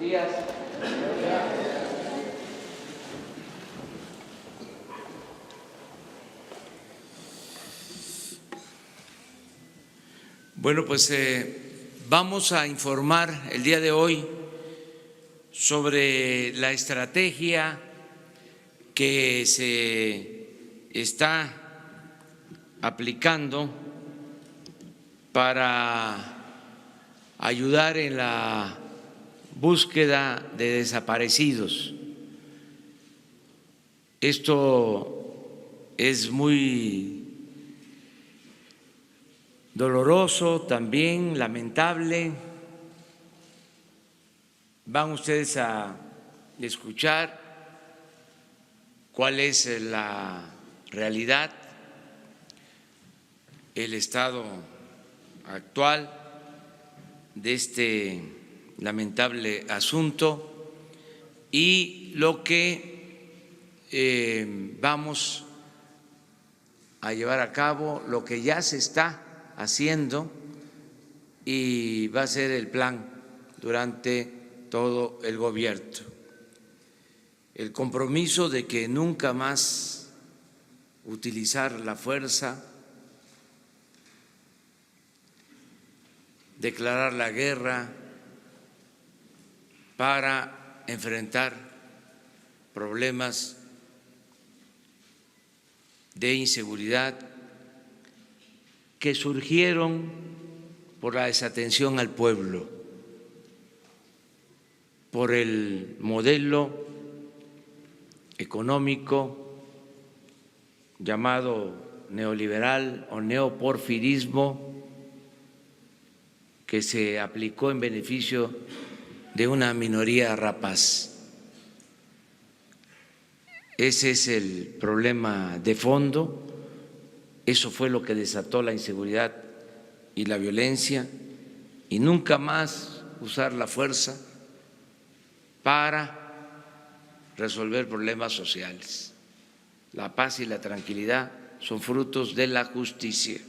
días. Bueno, pues vamos a informar el día de hoy sobre la estrategia que se está aplicando para ayudar en la búsqueda de desaparecidos. Esto es muy doloroso, también lamentable. Van ustedes a escuchar cuál es la realidad, el estado actual de este lamentable asunto y lo que vamos a llevar a cabo, lo que ya se está haciendo y va a ser el plan durante todo el gobierno. El compromiso de que nunca más utilizar la fuerza, declarar la guerra para enfrentar problemas de inseguridad que surgieron por la desatención al pueblo, por el modelo económico llamado neoliberal o neoporfirismo que se aplicó en beneficio de una minoría rapaz. Ese es el problema de fondo. Eso fue lo que desató la inseguridad y la violencia, y nunca más usar la fuerza para resolver problemas sociales. La paz y la tranquilidad son frutos de la justicia.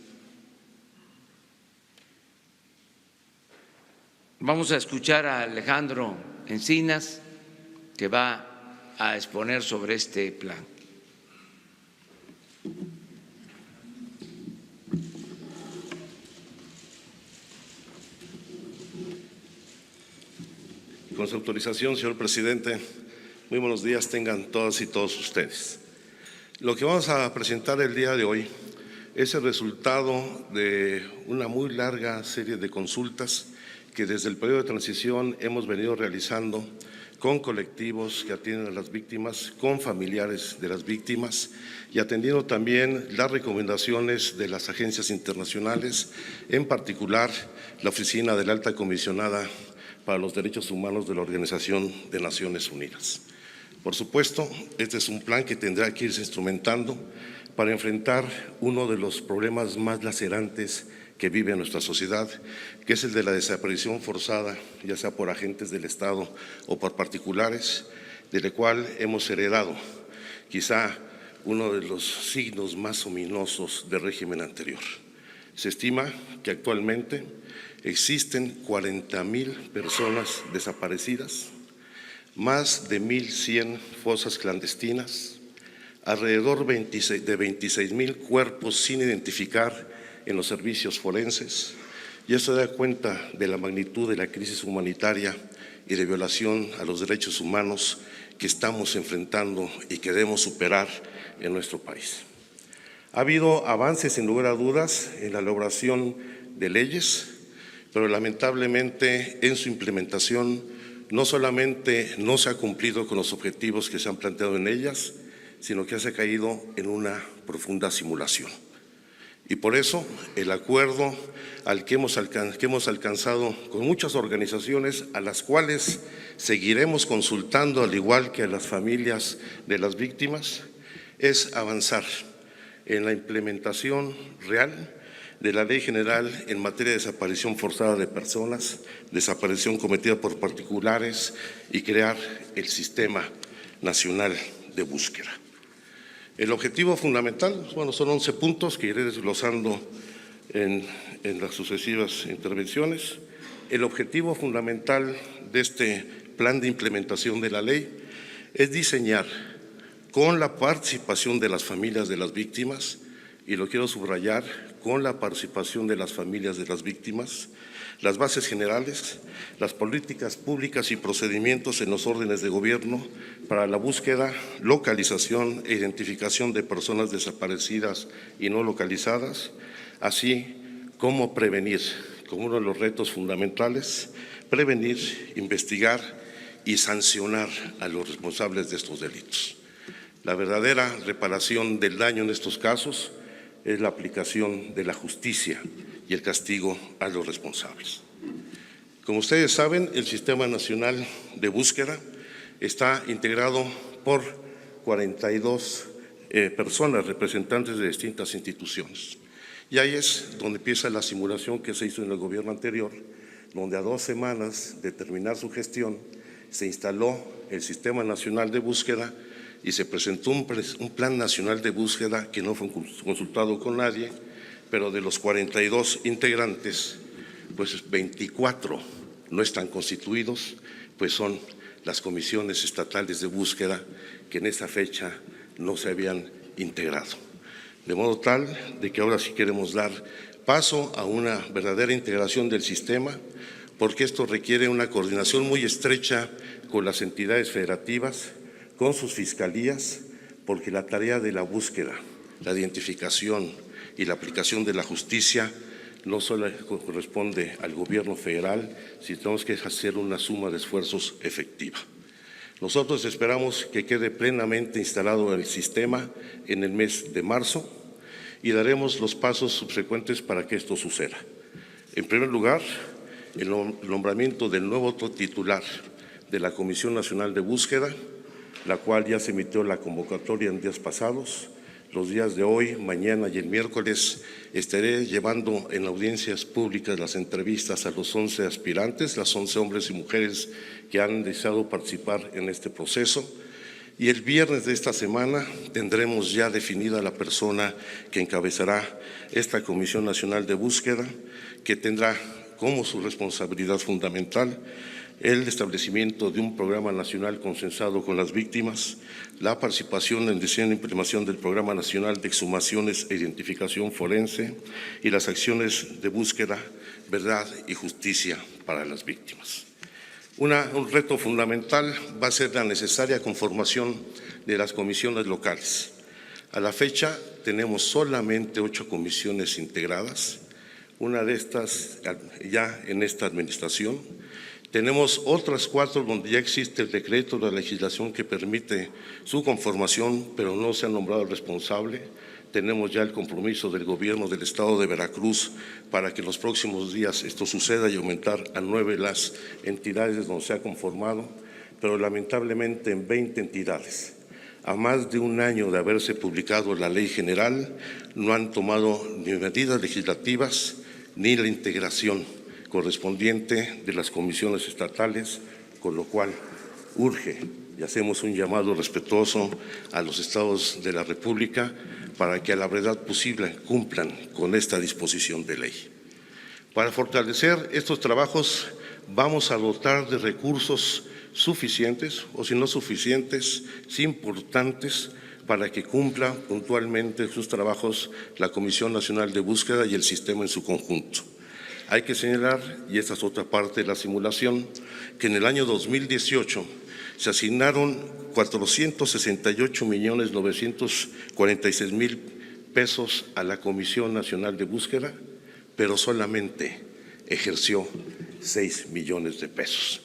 Vamos a escuchar a Alejandro Encinas, que va a exponer sobre este plan. Con su autorización, señor presidente, muy buenos días tengan todas y todos ustedes. Lo que vamos a presentar el día de hoy es el resultado de una muy larga serie de consultas que desde el periodo de transición hemos venido realizando con colectivos que atienden a las víctimas, con familiares de las víctimas y atendiendo también las recomendaciones de las agencias internacionales, en particular la Oficina de la Alta Comisionada para los Derechos Humanos de la Organización de Naciones Unidas. Por supuesto, este es un plan que tendrá que irse instrumentando para enfrentar uno de los problemas más lacerantes que vive nuestra sociedad, que es el de la desaparición forzada, ya sea por agentes del Estado o por particulares, del cual hemos heredado quizá uno de los signos más ominosos del régimen anterior. Se estima que actualmente existen 40,000 personas desaparecidas, más de 1,100 fosas clandestinas, alrededor de 26,000 cuerpos sin identificar en los servicios forenses, y esto da cuenta de la magnitud de la crisis humanitaria y de violación a los derechos humanos que estamos enfrentando y que debemos superar en nuestro país. Ha habido avances, sin lugar a dudas, en la elaboración de leyes, pero lamentablemente en su implementación no solamente no se ha cumplido con los objetivos que se han planteado en ellas, sino que se ha caído en una profunda simulación. Y por eso el acuerdo al que hemos alcanzado con muchas organizaciones, a las cuales seguiremos consultando, al igual que a las familias de las víctimas, es avanzar en la implementación real de la Ley General en materia de desaparición forzada de personas, desaparición cometida por particulares y crear el Sistema Nacional de Búsqueda. El objetivo fundamental, son 11 puntos que iré desglosando en las sucesivas intervenciones. El objetivo fundamental de este plan de implementación de la ley es diseñar con la participación de las familias de las víctimas, y lo quiero subrayar, con la participación de las familias de las víctimas, las bases generales, las políticas públicas y procedimientos en los órdenes de gobierno para la búsqueda, localización e identificación de personas desaparecidas y no localizadas, así como prevenir, como uno de los retos fundamentales, prevenir, investigar y sancionar a los responsables de estos delitos. La verdadera reparación del daño en estos casos es la aplicación de la justicia y el castigo a los responsables. Como ustedes saben, el Sistema Nacional de Búsqueda está integrado por 42 personas, representantes de distintas instituciones. Y ahí es donde empieza la simulación que se hizo en el gobierno anterior, donde a 2 semanas de terminar su gestión se instaló el Sistema Nacional de Búsqueda y se presentó un plan nacional de búsqueda que no fue consultado con nadie, pero de los 42 integrantes, pues 24 no están constituidos, pues son las comisiones estatales de búsqueda que en esa fecha no se habían integrado. De modo tal de que ahora sí queremos dar paso a una verdadera integración del sistema, porque esto requiere una coordinación muy estrecha con las entidades federativas, con sus fiscalías, porque la tarea de la búsqueda, la identificación y la aplicación de la justicia no solo corresponde al gobierno federal, sino tenemos que hacer una suma de esfuerzos efectiva. Nosotros esperamos que quede plenamente instalado el sistema en el mes de marzo y daremos los pasos subsecuentes para que esto suceda. En primer lugar, el nombramiento del nuevo titular de la Comisión Nacional de Búsqueda, la cual ya se emitió la convocatoria en días pasados. Los días de hoy, mañana y el miércoles estaré llevando en audiencias públicas las entrevistas a los 11 aspirantes, las 11 hombres y mujeres que han deseado participar en este proceso. Y el viernes de esta semana tendremos ya definida la persona que encabezará esta Comisión Nacional de Búsqueda, que tendrá como su responsabilidad fundamental el establecimiento de un programa nacional consensado con las víctimas, la participación en diseño e implementación del Programa Nacional de Exhumaciones e Identificación Forense y las acciones de búsqueda, verdad y justicia para las víctimas. Un reto fundamental va a ser la necesaria conformación de las comisiones locales. A la fecha tenemos solamente 8 comisiones integradas, una de estas ya en esta administración. Tenemos otras 4 donde ya existe el decreto de la legislación que permite su conformación, pero no se ha nombrado responsable. Tenemos ya el compromiso del gobierno del estado de Veracruz para que en los próximos días esto suceda y aumentar a 9 las entidades donde se ha conformado, pero lamentablemente en 20 entidades. A más de un año de haberse publicado la ley general, no han tomado ni medidas legislativas ni la integración correspondiente de las comisiones estatales, con lo cual urge y hacemos un llamado respetuoso a los estados de la República para que a la brevedad posible cumplan con esta disposición de ley. Para fortalecer estos trabajos vamos a dotar de recursos suficientes, o si no suficientes, sí importantes, para que cumpla puntualmente sus trabajos la Comisión Nacional de Búsqueda y el sistema en su conjunto. Hay que señalar, y esta es otra parte de la simulación, que en el año 2018 se asignaron 468.946.000 pesos a la Comisión Nacional de Búsqueda, pero solamente ejerció 6 millones de pesos.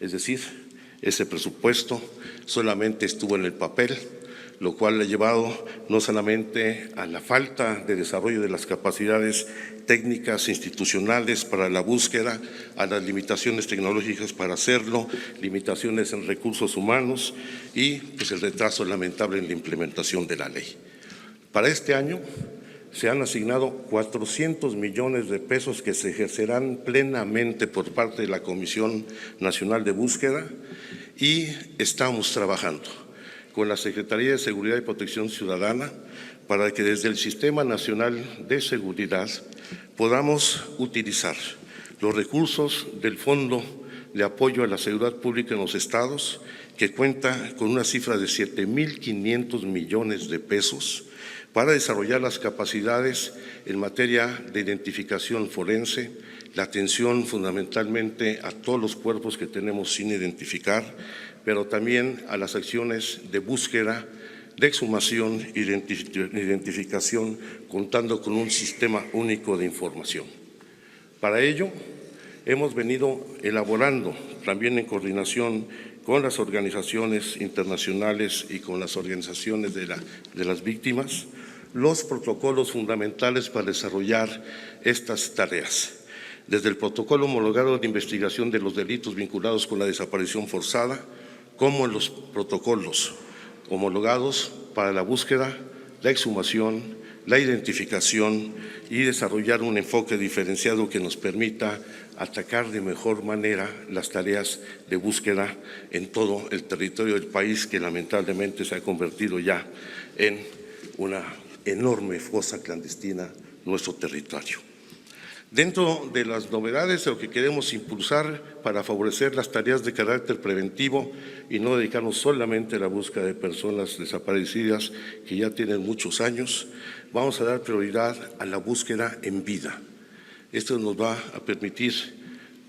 Es decir, ese presupuesto solamente estuvo en el papel, lo cual ha llevado no solamente a la falta de desarrollo de las capacidades técnicas institucionales para la búsqueda, a las limitaciones tecnológicas para hacerlo, limitaciones en recursos humanos y pues el retraso lamentable en la implementación de la ley. Para este año se han asignado 400 millones de pesos que se ejercerán plenamente por parte de la Comisión Nacional de Búsqueda y estamos trabajando con la Secretaría de Seguridad y Protección Ciudadana para que desde el Sistema Nacional de Seguridad podamos utilizar los recursos del Fondo de apoyo a la seguridad pública en los estados, que cuenta con una cifra de 7.500 millones de pesos para desarrollar las capacidades en materia de identificación forense, la atención fundamentalmente a todos los cuerpos que tenemos sin identificar, pero también a las acciones de búsqueda, de exhumación y de identificación, contando con un sistema único de información. Para ello, hemos venido elaborando, también en coordinación con las organizaciones internacionales y con las organizaciones de las víctimas, los protocolos fundamentales para desarrollar estas tareas. Desde el protocolo homologado de investigación de los delitos vinculados con la desaparición forzada, como en los protocolos homologados para la búsqueda, la exhumación, la identificación y desarrollar un enfoque diferenciado que nos permita atacar de mejor manera las tareas de búsqueda en todo el territorio del país, que lamentablemente se ha convertido ya en una enorme fosa clandestina nuestro territorio. Dentro de las novedades, lo que queremos impulsar para favorecer las tareas de carácter preventivo y no dedicarnos solamente a la búsqueda de personas desaparecidas que ya tienen muchos años, vamos a dar prioridad a la búsqueda en vida. Esto nos va a permitir,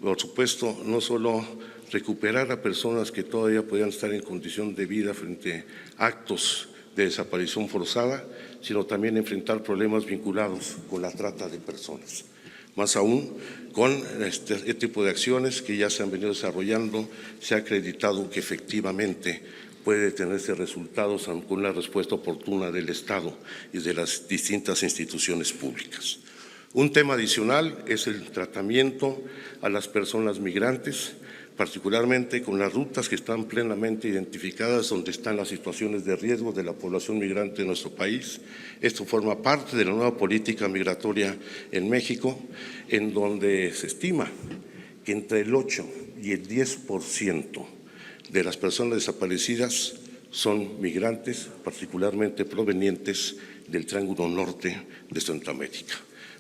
por supuesto, no solo recuperar a personas que todavía podían estar en condición de vida frente a actos de desaparición forzada, sino también enfrentar problemas vinculados con la trata de personas. Más aún, con este tipo de acciones que ya se han venido desarrollando, se ha acreditado que efectivamente puede tenerse resultados con la respuesta oportuna del Estado y de las distintas instituciones públicas. Un tema adicional es el tratamiento a las personas migrantes, particularmente con las rutas que están plenamente identificadas donde están las situaciones de riesgo de la población migrante de nuestro país. Esto forma parte de la nueva política migratoria en México, en donde se estima que entre el 8 y el 10% de las personas desaparecidas son migrantes, particularmente provenientes del Triángulo Norte de Centroamérica.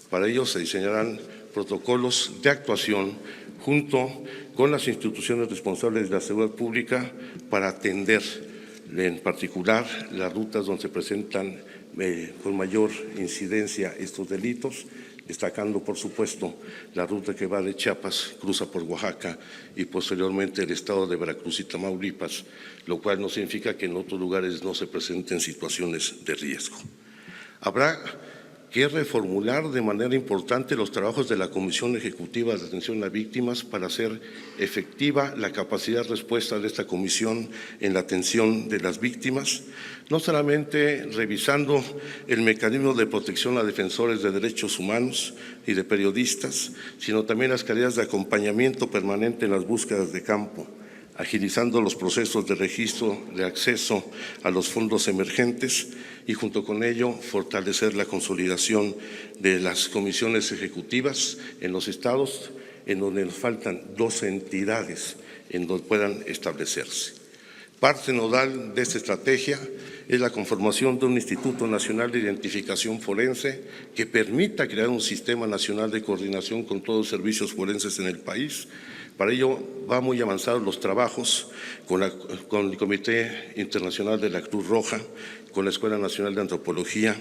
Para ello se diseñarán protocolos de actuación junto con las instituciones responsables de la seguridad pública para atender en particular las rutas donde se presentan con mayor incidencia estos delitos, destacando por supuesto la ruta que va de Chiapas, cruza por Oaxaca y posteriormente el estado de Veracruz y Tamaulipas, lo cual no significa que en otros lugares no se presenten situaciones de riesgo. Habrá que reformular de manera importante los trabajos de la Comisión Ejecutiva de Atención a Víctimas para hacer efectiva la capacidad de respuesta de esta comisión en la atención de las víctimas, no solamente revisando el mecanismo de protección a defensores de derechos humanos y de periodistas, sino también las tareas de acompañamiento permanente en las búsquedas de campo, agilizando los procesos de registro de acceso a los fondos emergentes y junto con ello fortalecer la consolidación de las comisiones ejecutivas en los estados, en donde nos faltan 12 entidades en donde puedan establecerse. Parte nodal de esta estrategia es la conformación de un Instituto Nacional de Identificación Forense que permita crear un sistema nacional de coordinación con todos los servicios forenses en el país. Para ello va muy avanzados los trabajos con el Comité Internacional de la Cruz Roja, con la Escuela Nacional de Antropología,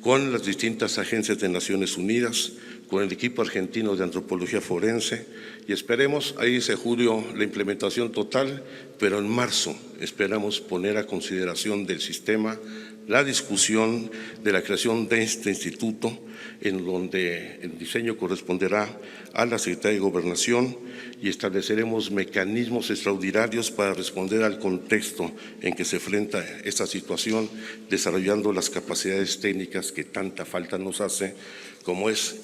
con las distintas agencias de Naciones Unidas, con el equipo argentino de Antropología Forense y esperemos, ahí dice julio, la implementación total, pero en marzo esperamos poner a consideración del sistema la discusión de la creación de este instituto, en donde el diseño corresponderá a la Secretaría de Gobernación y estableceremos mecanismos extraordinarios para responder al contexto en que se enfrenta esta situación, desarrollando las capacidades técnicas que tanta falta nos hace, como es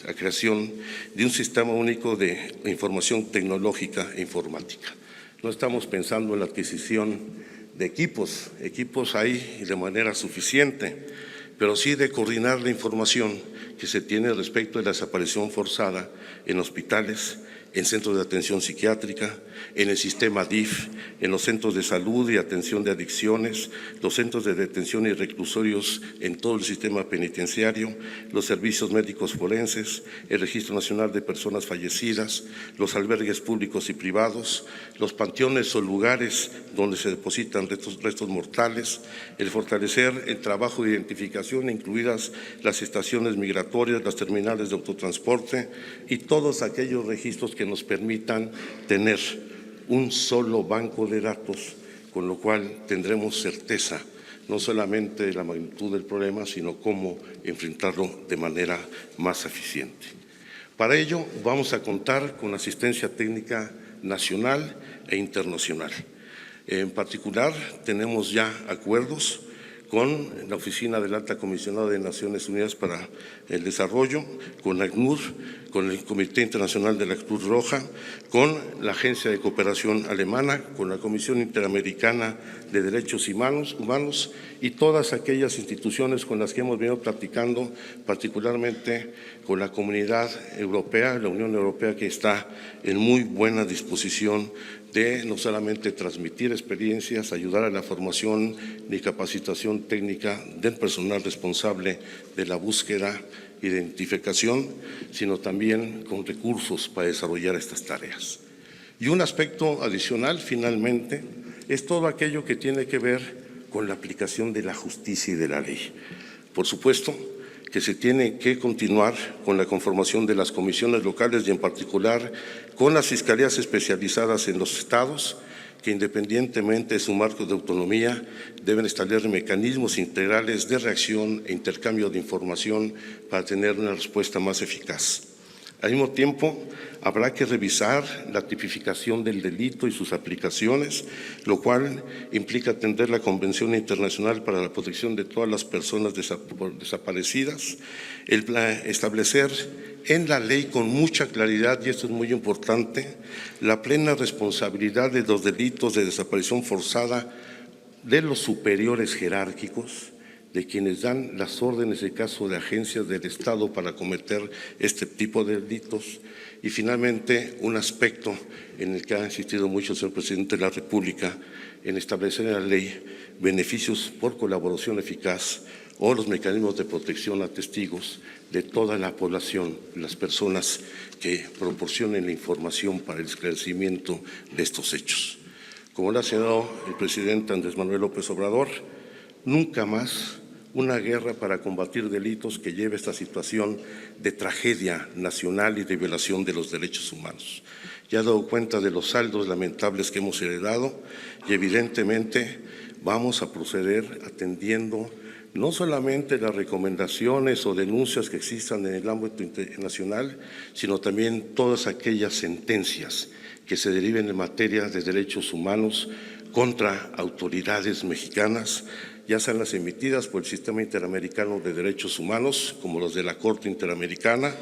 la creación de un sistema único de información tecnológica e informática. No estamos pensando en la adquisición de equipos hay de manera suficiente, pero sí de coordinar la información que se tiene respecto de la desaparición forzada en hospitales, en centros de atención psiquiátrica, en el sistema DIF, en los centros de salud y atención de adicciones, los centros de detención y reclusorios en todo el sistema penitenciario, los servicios médicos forenses, el Registro Nacional de Personas Fallecidas, los albergues públicos y privados, los panteones o lugares donde se depositan restos mortales, el fortalecer el trabajo de identificación, incluidas las estaciones migratorias, las terminales de autotransporte y todos aquellos registros que nos permitan tener un solo banco de datos, con lo cual tendremos certeza no solamente de la magnitud del problema, sino cómo enfrentarlo de manera más eficiente. Para ello vamos a contar con asistencia técnica nacional e internacional. En particular, tenemos ya acuerdos con la Oficina del Alta Comisionada de Naciones Unidas para el Desarrollo, con ACNUR, con el Comité Internacional de la Cruz Roja, con la Agencia de Cooperación Alemana, con la Comisión Interamericana de Derechos Humanos y todas aquellas instituciones con las que hemos venido platicando, particularmente con la Comunidad Europea, la Unión Europea, que está en muy buena disposición de no solamente transmitir experiencias, ayudar a la formación y capacitación técnica del personal responsable de la búsqueda e identificación, sino también con recursos para desarrollar estas tareas. Y un aspecto adicional, finalmente, es todo aquello que tiene que ver con la aplicación de la justicia y de la ley. Por supuesto que se tiene que continuar con la conformación de las comisiones locales y en particular con las fiscalías especializadas en los estados, que independientemente de su marco de autonomía deben establecer mecanismos integrales de reacción e intercambio de información para tener una respuesta más eficaz. Al mismo tiempo, habrá que revisar la tipificación del delito y sus aplicaciones, lo cual implica atender la Convención Internacional para la Protección de todas las personas desaparecidas, establecer en la ley con mucha claridad, y esto es muy importante, la plena responsabilidad de los delitos de desaparición forzada de los superiores jerárquicos, de quienes dan las órdenes en caso de agencias del Estado para cometer este tipo de delitos. Y finalmente, un aspecto en el que ha insistido mucho el señor Presidente de la República, en establecer en la ley beneficios por colaboración eficaz o los mecanismos de protección a testigos de toda la población, las personas que proporcionen la información para el esclarecimiento de estos hechos. Como lo ha señalado el presidente Andrés Manuel López Obrador, nunca más una guerra para combatir delitos que lleve a esta situación de tragedia nacional y de violación de los derechos humanos. Ya he dado cuenta de los saldos lamentables que hemos heredado y evidentemente vamos a proceder atendiendo no solamente las recomendaciones o denuncias que existan en el ámbito internacional, sino también todas aquellas sentencias que se deriven en materia de derechos humanos contra autoridades mexicanas, ya sean las emitidas por el Sistema Interamericano de Derechos Humanos, como los de la Corte Interamericana,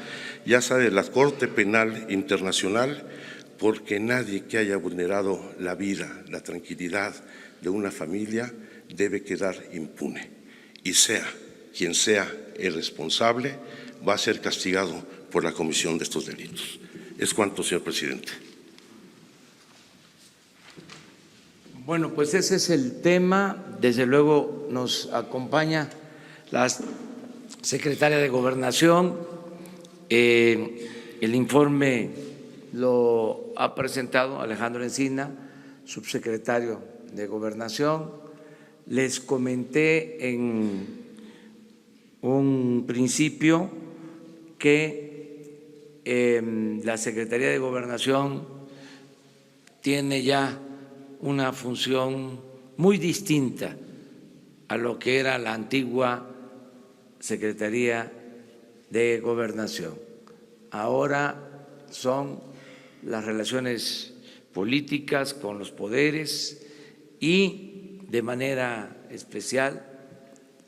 ya sea de la Corte Penal Internacional, porque nadie que haya vulnerado la vida, la tranquilidad de una familia debe quedar impune. Y sea quien sea el responsable, va a ser castigado por la comisión de estos delitos. Es cuanto, señor presidente. Bueno, pues ese es el tema. Desde luego nos acompaña la secretaria de Gobernación. El informe lo ha presentado Alejandro Encina, subsecretario de Gobernación. Les comenté en un principio que la Secretaría de Gobernación tiene ya una función muy distinta a lo que era la antigua Secretaría de Gobernación. Ahora son las relaciones políticas con los poderes y de manera especial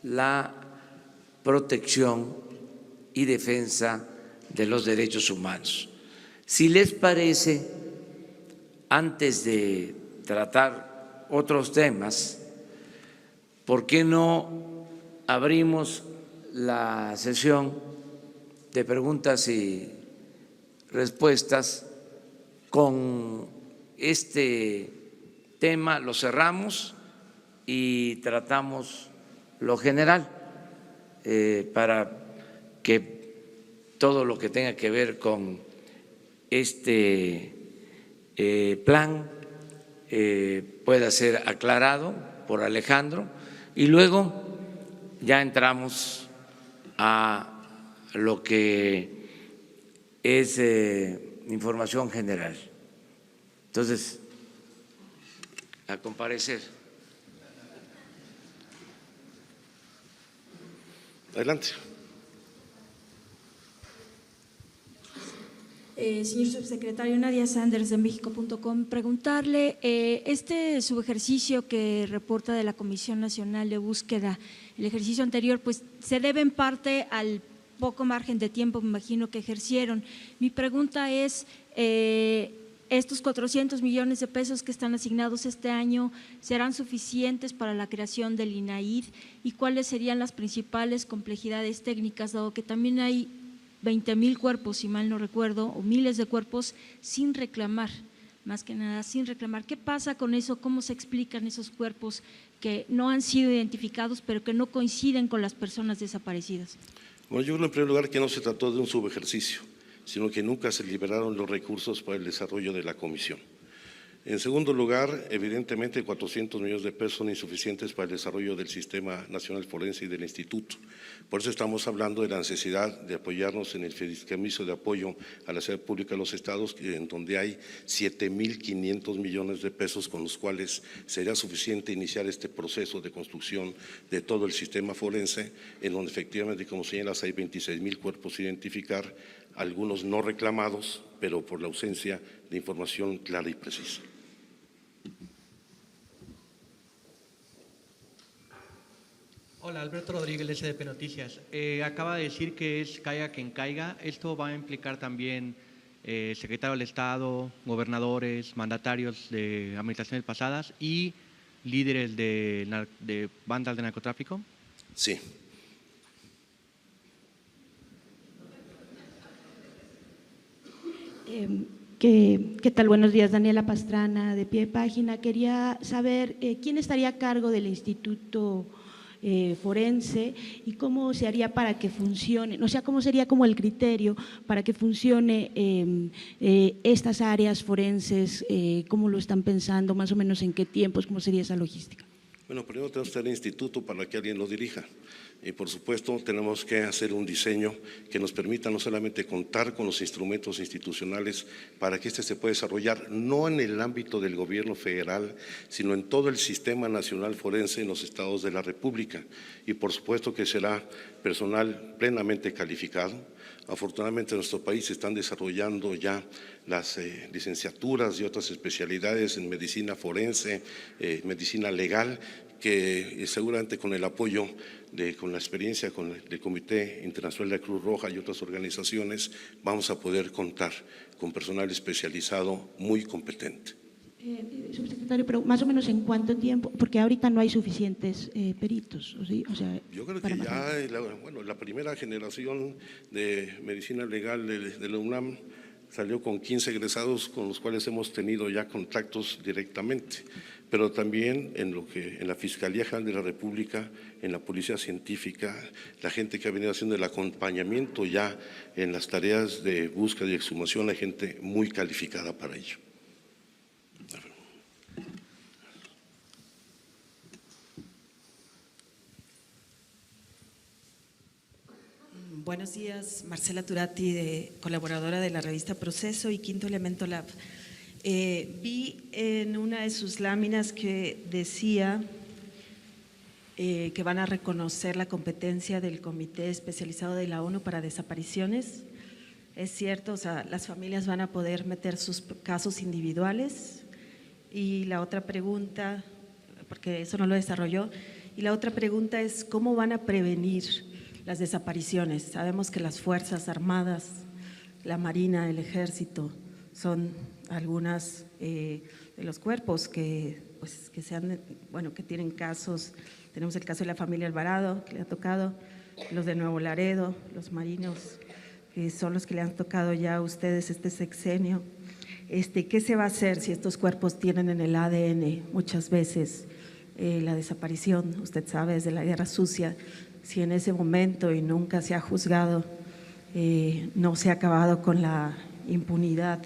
la protección y defensa de los derechos humanos. Si les parece, antes de tratar otros temas, ¿por qué no abrimos la sesión de preguntas y respuestas con este tema lo cerramos y tratamos lo general para que todo lo que tenga que ver con este plan pueda ser aclarado por Alejandro y luego ya entramos a lo que es información general. Entonces, a comparecer. Adelante. Señor subsecretario, Nadia Sanders de México.com, preguntarle, este subejercicio que reporta de la Comisión Nacional de Búsqueda, el ejercicio anterior, pues se debe en parte al poco margen de tiempo, me imagino, que ejercieron. Mi pregunta es, ¿estos 400 millones de pesos que están asignados este año serán suficientes para la creación del INAID? ¿Y cuáles serían las principales complejidades técnicas, dado que también hay 20,000 cuerpos, si mal no recuerdo, o miles de cuerpos sin reclamar, más que nada sin reclamar? ¿Qué pasa con eso? ¿Cómo se explican esos cuerpos que no han sido identificados, pero que no coinciden con las personas desaparecidas? Bueno, yo creo en primer lugar que no se trató de un subejercicio, sino que nunca se liberaron los recursos para el desarrollo de la comisión. En segundo lugar, evidentemente 400 millones de pesos son insuficientes para el desarrollo del Sistema Nacional Forense y del Instituto. Por eso estamos hablando de la necesidad de apoyarnos en el fideicomiso de apoyo a la seguridad pública de los estados, en donde hay 7,500 millones de pesos con los cuales sería suficiente iniciar este proceso de construcción de todo el sistema forense, en donde efectivamente, como señalas, hay 26,000 cuerpos a identificar, algunos no reclamados, pero por la ausencia de información clara y precisa. Hola, Alberto Rodríguez, SDP Noticias. Acaba de decir que es caiga quien caiga. ¿Esto va a implicar también secretario del Estado, gobernadores, mandatarios de administraciones pasadas y líderes de bandas de narcotráfico? Sí. ¿Qué tal? Buenos días, Daniela Pastrana, de Pie de Página. Quería saber quién estaría a cargo del Instituto Forense y cómo se haría para que funcione, o sea, cómo sería como el criterio para que funcione estas áreas forenses, cómo lo están pensando, más o menos en qué tiempos, cómo sería esa logística. Bueno, primero tenemos que tener instituto para que alguien lo dirija y por supuesto tenemos que hacer un diseño que nos permita no solamente contar con los instrumentos institucionales para que se pueda desarrollar no en el ámbito del gobierno federal, sino en todo el sistema nacional forense en los estados de la República y por supuesto que será personal plenamente calificado. Afortunadamente en nuestro país se están desarrollando ya las licenciaturas y otras especialidades en medicina forense, medicina legal, que seguramente con el apoyo, con la experiencia del Comité Internacional de la Cruz Roja y otras organizaciones, vamos a poder contar con personal especializado muy competente. Subsecretario, pero más o menos en cuánto tiempo, porque ahorita no hay suficientes peritos, ¿sí? O sea, yo creo que ya, la primera generación de medicina legal de la UNAM salió con 15 egresados con los cuales hemos tenido ya contactos directamente, pero también en la Fiscalía General de la República, en la Policía Científica, la gente que ha venido haciendo el acompañamiento ya en las tareas de búsqueda y exhumación, hay gente muy calificada para ello. Buenos días, Marcela Turati, colaboradora de la revista Proceso y Quinto Elemento Lab. Vi en una de sus láminas que decía que van a reconocer la competencia del Comité Especializado de la ONU para Desapariciones. ¿Es cierto? O sea, las familias van a poder meter sus casos individuales. Y la otra pregunta, porque eso no lo desarrolló, y la otra pregunta es ¿cómo van a prevenir las desapariciones? Sabemos que las Fuerzas Armadas, la Marina, el Ejército, son algunas de los cuerpos que tienen casos. Tenemos el caso de la familia Alvarado, que le ha tocado, los de Nuevo Laredo, los marinos, que son los que le han tocado ya a ustedes este sexenio. ¿Qué se va a hacer si estos cuerpos tienen en el ADN muchas veces la desaparición? Usted sabe, desde la Guerra Sucia, si en ese momento y nunca se ha juzgado, no se ha acabado con la impunidad,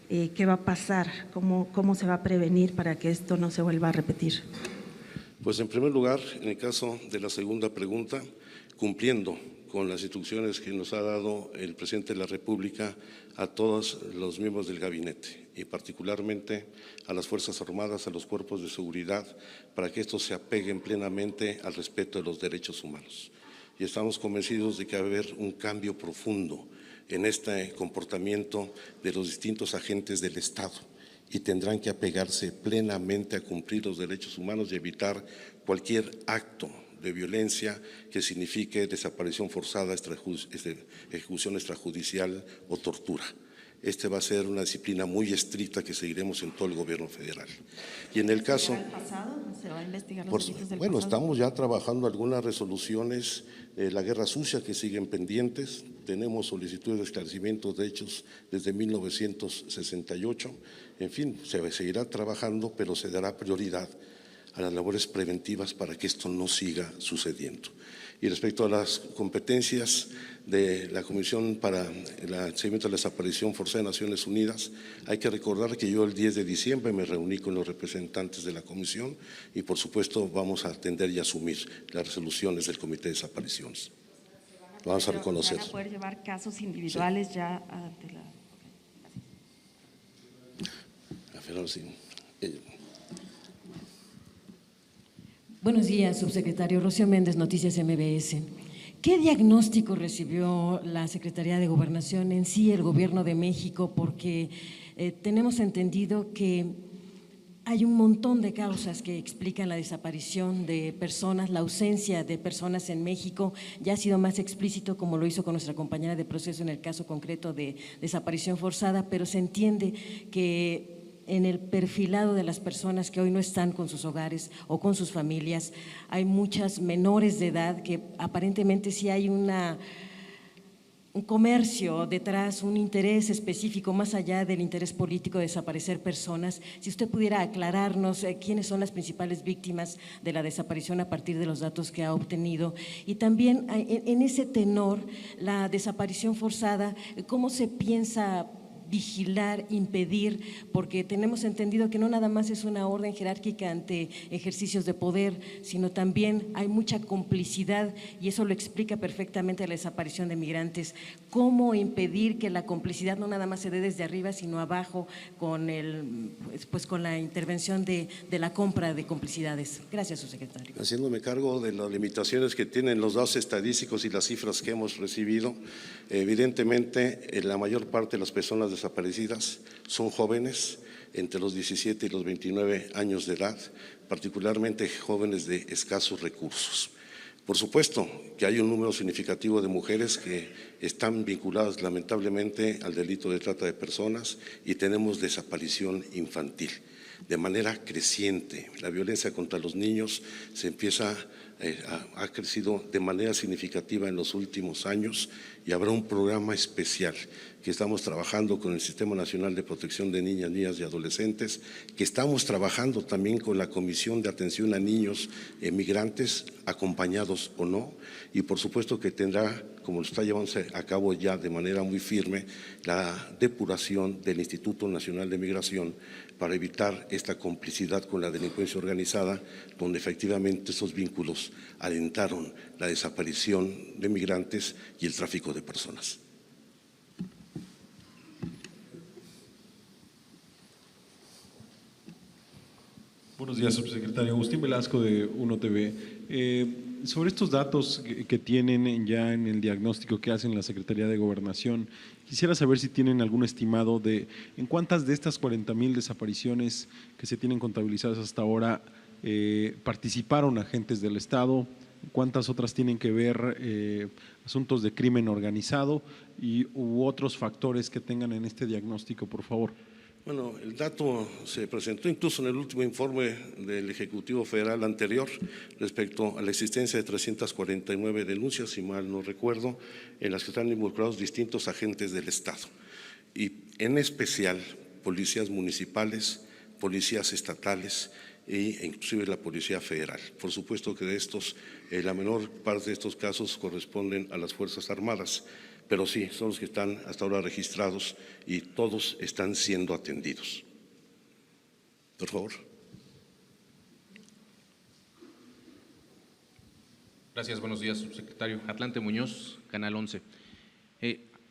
¿qué va a pasar? ¿Cómo se va a prevenir para que esto no se vuelva a repetir? Pues en primer lugar, en el caso de la segunda pregunta, cumpliendo con las instrucciones que nos ha dado el presidente de la República a todos los miembros del gabinete y particularmente a las Fuerzas Armadas, a los cuerpos de seguridad, para que estos se apeguen plenamente al respeto de los derechos humanos. Y estamos convencidos de que va a haber un cambio profundo en este comportamiento de los distintos agentes del Estado y tendrán que apegarse plenamente a cumplir los derechos humanos y evitar cualquier acto de violencia que signifique desaparición forzada, ejecución extrajudicial o tortura. Va a ser una disciplina muy estricta que seguiremos en todo el gobierno federal. Y en el caso… ¿Se va al pasado? ¿Se va a investigar los delitos del pasado? Estamos ya trabajando algunas resoluciones de la Guerra Sucia que siguen pendientes. Tenemos solicitudes de esclarecimiento de hechos desde 1968. En fin, se seguirá trabajando, pero se dará prioridad a las labores preventivas para que esto no siga sucediendo. Y respecto a las competencias de la Comisión para el Seguimiento de la Desaparición Forzada de Naciones Unidas, hay que recordar que yo el 10 de diciembre me reuní con los representantes de la Comisión y por supuesto vamos a atender y asumir las resoluciones del Comité de Desapariciones. Vamos a reconocer. ¿Van a poder llevar casos individuales ya ante la… Buenos días, subsecretario. Rocío Méndez, Noticias MBS. ¿Qué diagnóstico recibió la Secretaría de Gobernación, en sí el Gobierno de México? Porque tenemos entendido que hay un montón de causas que explican la desaparición de personas, la ausencia de personas en México. Ya ha sido más explícito, como lo hizo con nuestra compañera de proceso en el caso concreto de desaparición forzada, pero se entiende que en el perfilado de las personas que hoy no están con sus hogares o con sus familias, hay muchas menores de edad que aparentemente sí hay un comercio detrás, un interés específico más allá del interés político de desaparecer personas. Si usted pudiera aclararnos quiénes son las principales víctimas de la desaparición a partir de los datos que ha obtenido. Y también en ese tenor, la desaparición forzada, ¿cómo se piensa vigilar, impedir? Porque tenemos entendido que no nada más es una orden jerárquica ante ejercicios de poder, sino también hay mucha complicidad y eso lo explica perfectamente la desaparición de migrantes. ¿Cómo impedir que la complicidad no nada más se dé desde arriba, sino abajo con la intervención de la compra de complicidades? Gracias, subsecretario. Haciéndome cargo de las limitaciones que tienen los datos estadísticos y las cifras que hemos recibido, evidentemente la mayor parte de las personas desaparecidas son jóvenes entre los 17 y los 29 años de edad, particularmente jóvenes de escasos recursos. Por supuesto que hay un número significativo de mujeres que están vinculadas lamentablemente al delito de trata de personas y tenemos desaparición infantil de manera creciente. La violencia contra los niños ha crecido de manera significativa en los últimos años y habrá un programa especial que estamos trabajando con el Sistema Nacional de Protección de Niñas, Niñas y Adolescentes, que estamos trabajando también con la Comisión de Atención a Niños Migrantes, acompañados o no, y por supuesto que tendrá, como lo está llevándose a cabo ya de manera muy firme, la depuración del Instituto Nacional de Migración para evitar esta complicidad con la delincuencia organizada, donde efectivamente esos vínculos alentaron la desaparición de migrantes y el tráfico de personas. Buenos días, subsecretario. Agustín Velasco de Uno TV. Sobre estos datos que tienen ya en el diagnóstico que hacen la Secretaría de Gobernación, quisiera saber si tienen algún estimado de en cuántas de estas 40,000 desapariciones que se tienen contabilizadas hasta ahora participaron agentes del Estado, cuántas otras tienen que ver asuntos de crimen organizado u otros factores que tengan en este diagnóstico, por favor. Bueno, el dato se presentó incluso en el último informe del Ejecutivo Federal anterior respecto a la existencia de 349 denuncias, si mal no recuerdo, en las que están involucrados distintos agentes del Estado. Y en especial policías municipales, policías estatales e inclusive la Policía Federal. Por supuesto que de estos, la menor parte de estos casos corresponden a las Fuerzas Armadas, pero sí, son los que están hasta ahora registrados y todos están siendo atendidos. Por favor. Gracias, buenos días, subsecretario. Atlante Muñoz, Canal 11.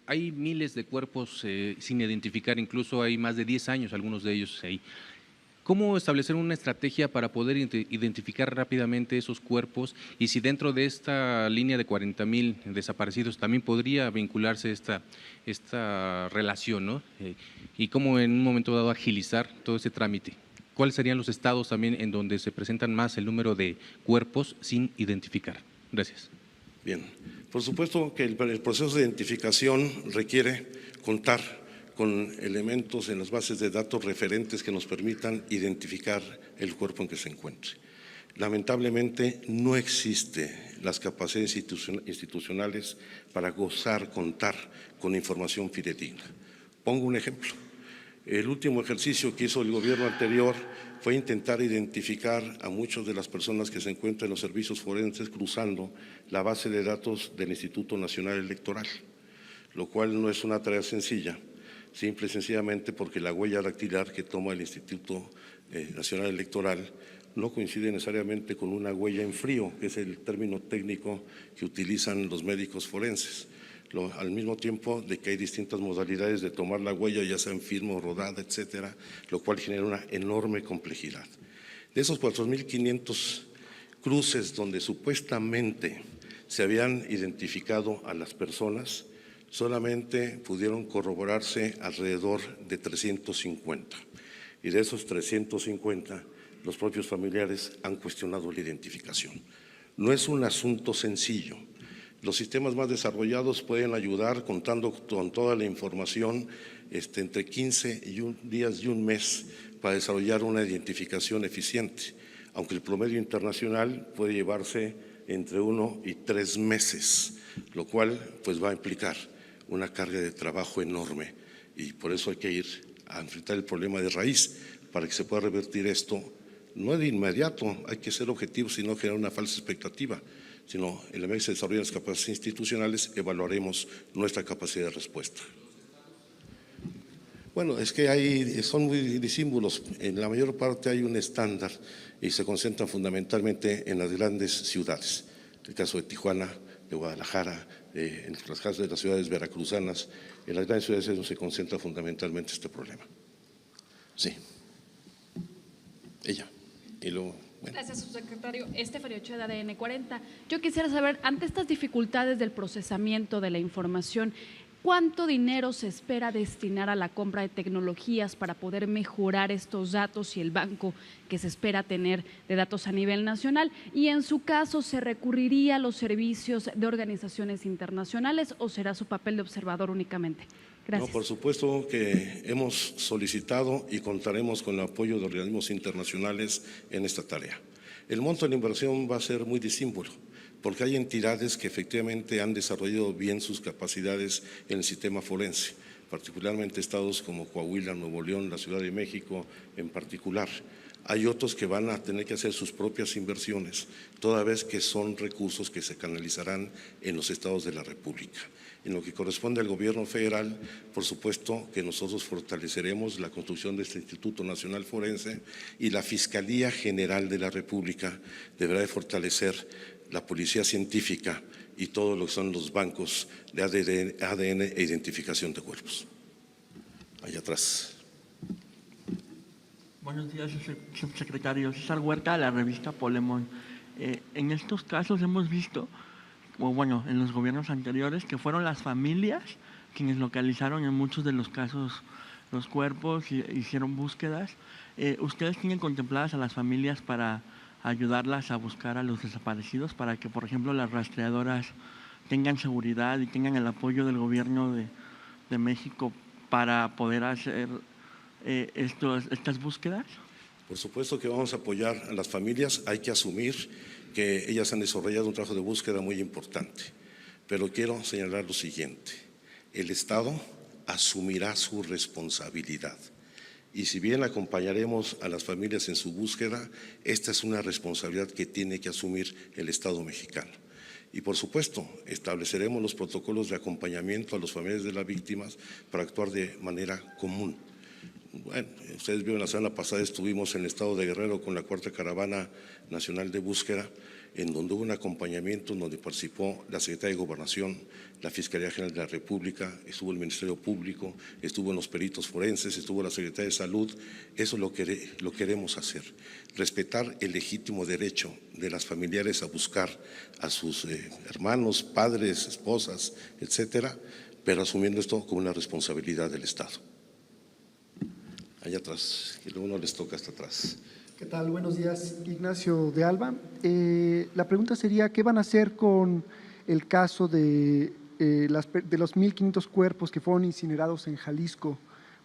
Hay miles de cuerpos sin identificar, incluso hay más de 10 años, algunos de ellos ahí. ¿Cómo establecer una estrategia para poder identificar rápidamente esos cuerpos? Y si dentro de esta línea de 40,000 desaparecidos también podría vincularse esta relación, ¿no? Y cómo en un momento dado agilizar todo ese trámite. ¿Cuáles serían los estados también en donde se presentan más el número de cuerpos sin identificar? Gracias. Bien, por supuesto que el proceso de identificación requiere contar con elementos en las bases de datos referentes que nos permitan identificar el cuerpo en que se encuentre. Lamentablemente no existen las capacidades institucionales para contar con información fidedigna. Pongo un ejemplo. El último ejercicio que hizo el gobierno anterior fue intentar identificar a muchas de las personas que se encuentran en los servicios forenses cruzando la base de datos del Instituto Nacional Electoral, lo cual no es una tarea sencilla, simple y sencillamente porque la huella dactilar que toma el Instituto Nacional Electoral no coincide necesariamente con una huella en frío, que es el término técnico que utilizan los médicos forenses. Al mismo tiempo de que hay distintas modalidades de tomar la huella, ya sea en firma o rodada, etcétera, lo cual genera una enorme complejidad. De esos 4,500 cruces donde supuestamente se habían identificado a las personas, solamente pudieron corroborarse alrededor de 350. Y de esos 350, los propios familiares han cuestionado la identificación. No es un asunto sencillo. Los sistemas más desarrollados pueden ayudar contando con toda la información entre 15 días y un mes para desarrollar una identificación eficiente, aunque el promedio internacional puede llevarse entre 1 y 3 meses, lo cual pues va a implicar una carga de trabajo enorme y por eso hay que ir a enfrentar el problema de raíz para que se pueda revertir esto. No de inmediato, hay que ser objetivos y no generar una falsa expectativa, sino en la medida que se desarrollan las capacidades institucionales, evaluaremos nuestra capacidad de respuesta. Bueno, es que son muy disímbolos. En la mayor parte hay un estándar y se concentran fundamentalmente en las grandes ciudades. El caso de Tijuana, de Guadalajara, en los casos de las ciudades veracruzanas, en las grandes ciudades es donde se concentra fundamentalmente este problema. Sí. Ella. Y luego… Bueno. Gracias, subsecretario. Estefanía Ochoa, de ADN 40. Yo quisiera saber, ante estas dificultades del procesamiento de la información, ¿cuánto dinero se espera destinar a la compra de tecnologías para poder mejorar estos datos y el banco que se espera tener de datos a nivel nacional? Y en su caso, ¿se recurriría a los servicios de organizaciones internacionales o será su papel de observador únicamente? Gracias. No, por supuesto que hemos solicitado y contaremos con el apoyo de organismos internacionales en esta tarea. El monto de la inversión va a ser muy disímbolo, porque hay entidades que efectivamente han desarrollado bien sus capacidades en el sistema forense, particularmente estados como Coahuila, Nuevo León, la Ciudad de México en particular. Hay otros que van a tener que hacer sus propias inversiones, toda vez que son recursos que se canalizarán en los estados de la República. En lo que corresponde al gobierno federal, por supuesto que nosotros fortaleceremos la construcción de este Instituto Nacional Forense y la Fiscalía General de la República deberá de fortalecer la policía científica y todo lo que son los bancos de ADN e identificación de cuerpos. Allá atrás. Buenos días, subsecretario. César Huerta, de la revista Polemón. En estos casos hemos visto, o bueno, en los gobiernos anteriores, que fueron las familias quienes localizaron en muchos de los casos los cuerpos y hicieron búsquedas. ¿Ustedes tienen contempladas a las familias para ayudarlas a buscar a los desaparecidos, para que, por ejemplo, las rastreadoras tengan seguridad y tengan el apoyo del gobierno de México para poder hacer estas búsquedas? Por supuesto que vamos a apoyar a las familias. Hay que asumir que ellas han desarrollado un trabajo de búsqueda muy importante, pero quiero señalar lo siguiente: el Estado asumirá su responsabilidad. Y si bien acompañaremos a las familias en su búsqueda, esta es una responsabilidad que tiene que asumir el Estado mexicano. Y por supuesto, estableceremos los protocolos de acompañamiento a los familiares de las víctimas para actuar de manera común. Bueno, ustedes vieron la semana pasada, estuvimos en el estado de Guerrero con la Cuarta Caravana Nacional de Búsqueda, en donde hubo un acompañamiento, en donde participó la Secretaría de Gobernación, la Fiscalía General de la República, estuvo el Ministerio Público, estuvo los peritos forenses, estuvo la Secretaría de Salud. Eso lo queremos hacer, respetar el legítimo derecho de las familiares a buscar a sus hermanos, padres, esposas, etcétera, pero asumiendo esto como una responsabilidad del Estado. Allá atrás, que luego no les toca hasta atrás. ¿Qué tal? Buenos días, Ignacio de Alba. La pregunta sería, ¿qué van a hacer con el caso de los 1.500 cuerpos que fueron incinerados en Jalisco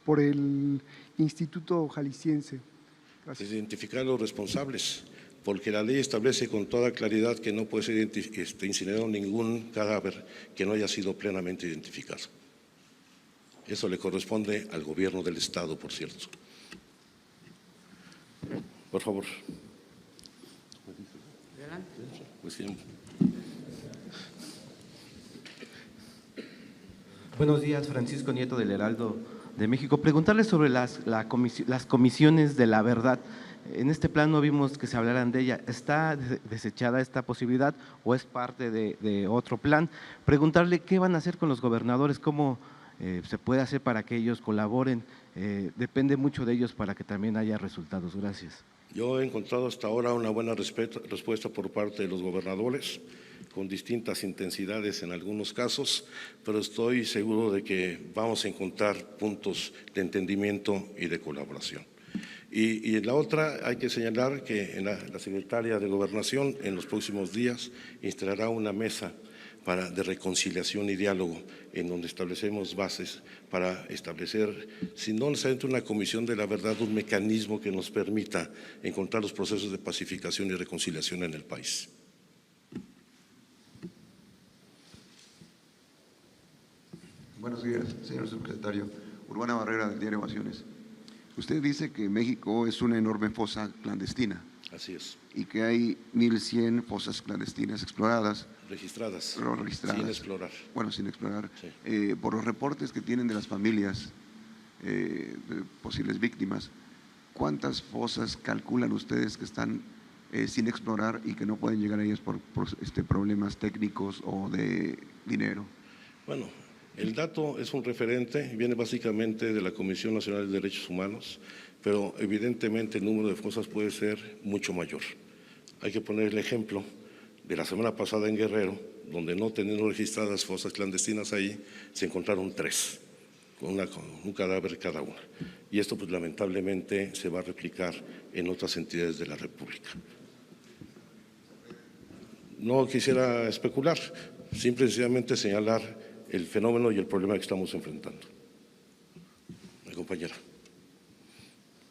por el Instituto Jalisciense? Gracias. Identificar a los responsables, porque la ley establece con toda claridad que no puede ser incinerado ningún cadáver que no haya sido plenamente identificado. Eso le corresponde al gobierno del Estado, por cierto. Por favor. Buenos días, Francisco Nieto del Heraldo de México. Preguntarle sobre las comisiones de la verdad. En este plan no vimos que se hablaran de ella. ¿Está desechada esta posibilidad o es parte de otro plan? Preguntarle qué van a hacer con los gobernadores, cómo se puede hacer para que ellos colaboren. Depende mucho de ellos para que también haya resultados. Gracias. Yo he encontrado hasta ahora una buena respuesta por parte de los gobernadores, con distintas intensidades en algunos casos, pero estoy seguro de que vamos a encontrar puntos de entendimiento y de colaboración. Y en la otra hay que señalar que la Secretaria de Gobernación en los próximos días instalará una mesa de reconciliación y diálogo, en donde establecemos bases para establecer, si no necesariamente una comisión de la verdad, un mecanismo que nos permita encontrar los procesos de pacificación y reconciliación en el país. Buenos días, señor subsecretario. Urbana Barrera, del diario Ovaciones. Usted dice que México es una enorme fosa clandestina. Así es. Y que hay 1.100 fosas clandestinas exploradas. Registradas. Registradas. Sin explorar. Bueno, sin explorar. Sí. Por los reportes que tienen de las familias de posibles víctimas, ¿cuántas fosas calculan ustedes que están sin explorar y que no pueden llegar a ellas por problemas técnicos o de dinero? Bueno, el dato es un referente, viene básicamente de la Comisión Nacional de Derechos Humanos, pero evidentemente el número de fosas puede ser mucho mayor. Hay que poner el ejemplo de la semana pasada en Guerrero, donde no teniendo registradas fosas clandestinas ahí, se encontraron 3, con un cadáver cada una. Y esto pues lamentablemente se va a replicar en otras entidades de la República. No quisiera especular, simple y sencillamente señalar el fenómeno y el problema que estamos enfrentando. Mi compañera.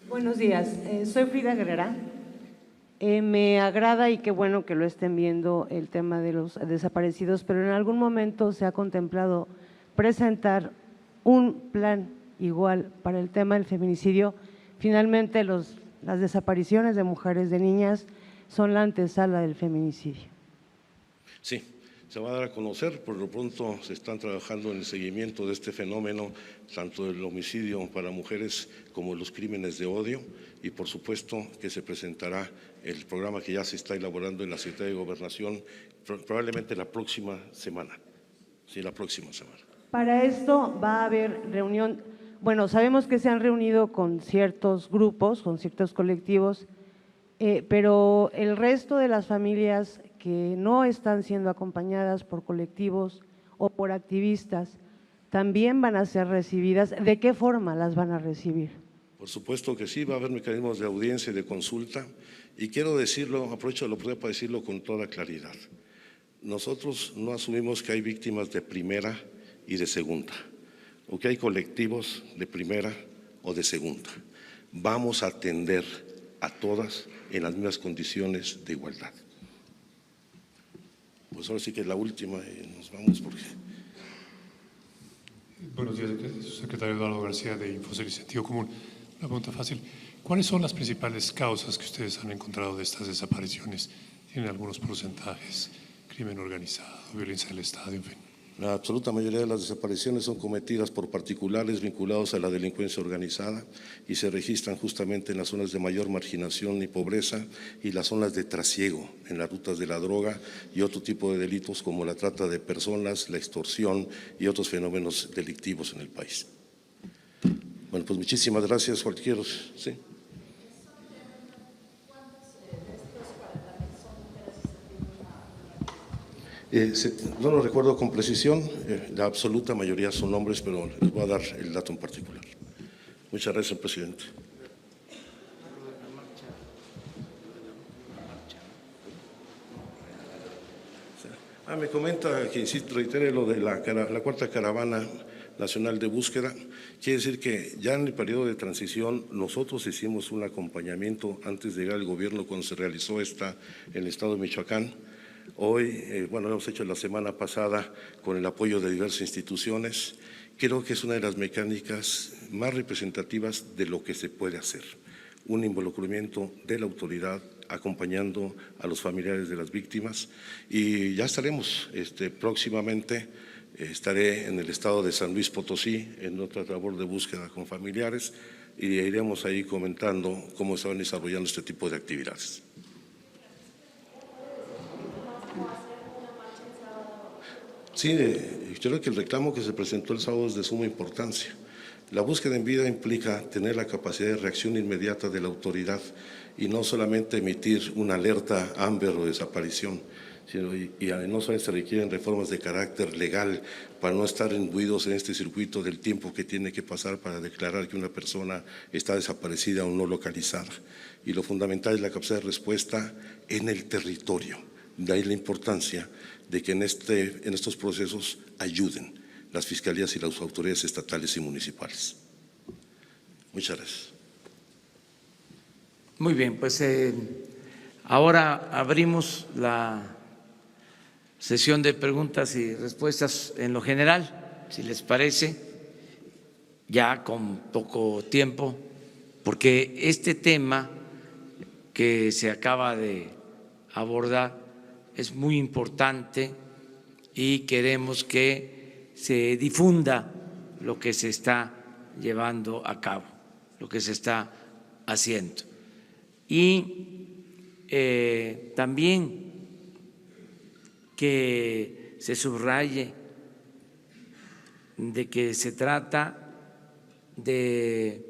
Buenos días, soy Frida Guerrera. Me agrada y qué bueno que lo estén viendo el tema de los desaparecidos, pero en algún momento se ha contemplado presentar un plan igual para el tema del feminicidio. Finalmente las desapariciones de mujeres, de niñas, son la antesala del feminicidio. Sí, se va a dar a conocer, por lo pronto se están trabajando en el seguimiento de este fenómeno, tanto del homicidio para mujeres como los crímenes de odio, y por supuesto que se presentará el programa que ya se está elaborando en la Secretaría de Gobernación probablemente la próxima semana. Sí, la próxima semana. Para esto va a haber reunión, bueno, sabemos que se han reunido con ciertos grupos, con ciertos colectivos, pero el resto de las familias que no están siendo acompañadas por colectivos o por activistas, también van a ser recibidas. ¿De qué forma las van a recibir? Por supuesto que sí, va a haber mecanismos de audiencia y de consulta, y quiero decirlo, aprovecho la oportunidad para decirlo con toda claridad. Nosotros no asumimos que hay víctimas de primera y de segunda, o que hay colectivos de primera o de segunda. Vamos a atender a todas en las mismas condiciones de igualdad. Pues ahora sí que es la última y nos vamos porque… Buenos días, secretario Eduardo García de Infocel y Sentido Común. Una pregunta fácil. ¿Cuáles son las principales causas que ustedes han encontrado de estas desapariciones? ¿Tienen algunos porcentajes? Crimen organizado, violencia del Estado, en fin. La absoluta mayoría de las desapariciones son cometidas por particulares vinculados a la delincuencia organizada y se registran justamente en las zonas de mayor marginación y pobreza y las zonas de trasiego en las rutas de la droga y otro tipo de delitos como la trata de personas, la extorsión y otros fenómenos delictivos en el país. Bueno, pues muchísimas gracias. Cualquier… ¿sí? No lo recuerdo con precisión, la absoluta mayoría son hombres, pero les voy a dar el dato en particular. Muchas gracias, presidente. Me comenta que, insisto, reitere lo de la cuarta caravana nacional de búsqueda. Quiere decir que ya en el periodo de transición nosotros hicimos un acompañamiento antes de llegar al gobierno cuando se realizó esta en el estado de Michoacán. Hoy, bueno, lo hemos hecho la semana pasada con el apoyo de diversas instituciones. Creo que es una de las mecánicas más representativas de lo que se puede hacer. Un involucramiento de la autoridad acompañando a los familiares de las víctimas y ya estaremos próximamente. Estaré en el estado de San Luis Potosí en otra labor de búsqueda con familiares y iremos ahí comentando cómo se van desarrollando este tipo de actividades. Sí, yo creo que el reclamo que se presentó el sábado es de suma importancia. La búsqueda en vida implica tener la capacidad de reacción inmediata de la autoridad y no solamente emitir una alerta AMBER o desaparición, sino y no solamente se requieren reformas de carácter legal para no estar imbuidos en este circuito del tiempo que tiene que pasar para declarar que una persona está desaparecida o no localizada. Y lo fundamental es la capacidad de respuesta en el territorio. De ahí la importancia de que en estos procesos ayuden las fiscalías y las autoridades estatales y municipales. Muchas gracias. Muy bien, pues ahora abrimos la sesión de preguntas y respuestas en lo general, si les parece, ya con poco tiempo, porque este tema que se acaba de abordar es muy importante y queremos que se difunda lo que se está llevando a cabo, lo que se está haciendo. Y también que se subraye de que se trata de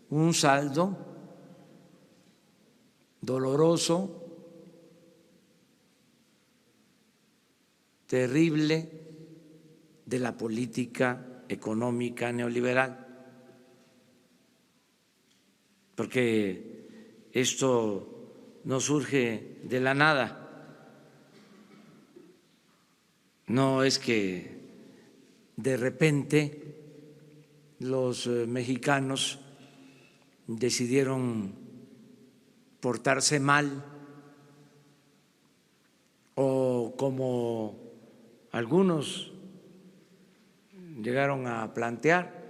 un saldo doloroso, terrible de la política económica neoliberal, porque esto no surge de la nada, no es que de repente los mexicanos decidieron portarse mal o como algunos llegaron a plantear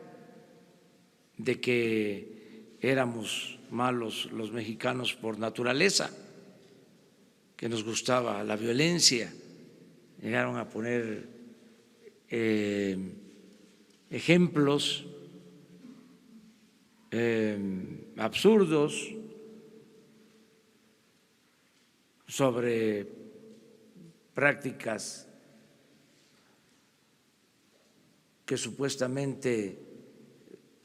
de que éramos malos los mexicanos por naturaleza, que nos gustaba la violencia, llegaron a poner ejemplos absurdos sobre prácticas que supuestamente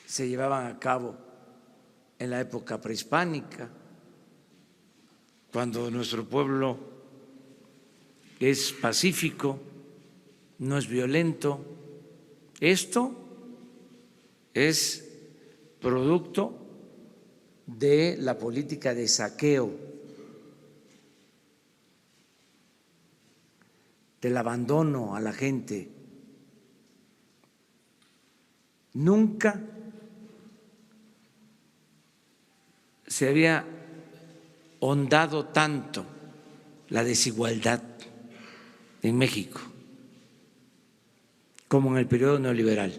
se llevaban a cabo en la época prehispánica, cuando nuestro pueblo es pacífico, no es violento. Esto es producto de la política de saqueo, del abandono a la gente. Nunca se había hondado tanto la desigualdad en México como en el periodo neoliberal,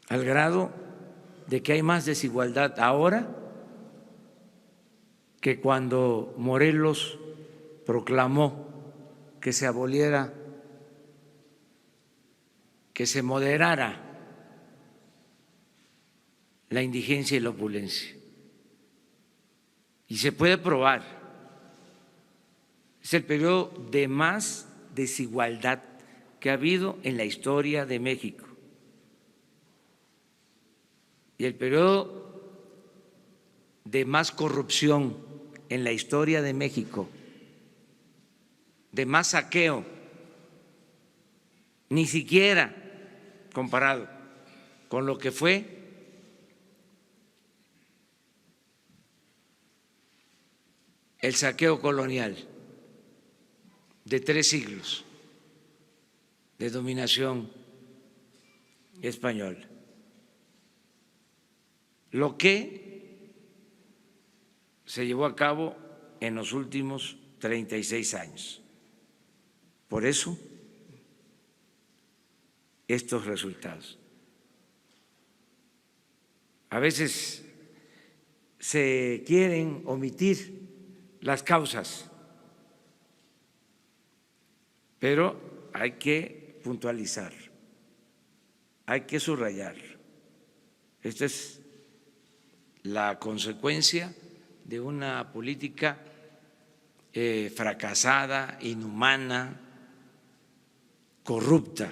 al grado de que hay más desigualdad ahora que cuando Morelos proclamó que se aboliera, que se moderara la indigencia y la opulencia. Y se puede probar. Es el periodo de más desigualdad que ha habido en la historia de México. Y el periodo de más corrupción en la historia de México, de más saqueo, ni siquiera comparado con lo que fue el saqueo colonial de 3 siglos de dominación española. Lo que se llevó a cabo en los últimos 36 años. Por eso, estos resultados. A veces se quieren omitir las causas, pero hay que puntualizar, hay que subrayar. Esta es la consecuencia de una política fracasada, inhumana, corrupta,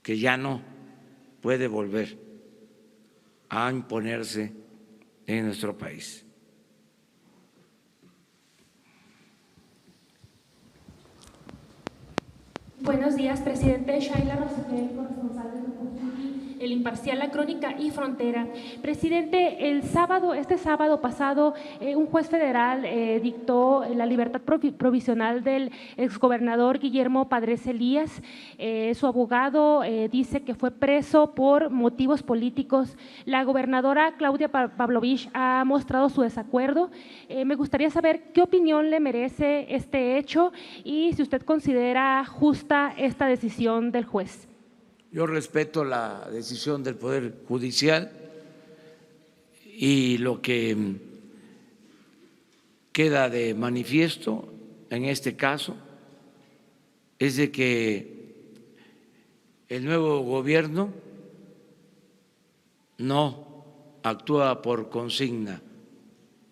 que ya no puede volver a imponerse en nuestro país. Buenos días, presidente. Shaila Rosagel, corresponsal de Grupo El Imparcial, La Crónica y Frontera. Presidente, este sábado pasado, un juez federal dictó la libertad provisional del exgobernador Guillermo Padres Elías. Su abogado dice que fue preso por motivos políticos. La gobernadora Claudia Pavlovich ha mostrado su desacuerdo. Me gustaría saber qué opinión le merece este hecho y si usted considera justa esta decisión del juez. Yo respeto la decisión del Poder Judicial y lo que queda de manifiesto en este caso es de que el nuevo gobierno no actúa por consigna,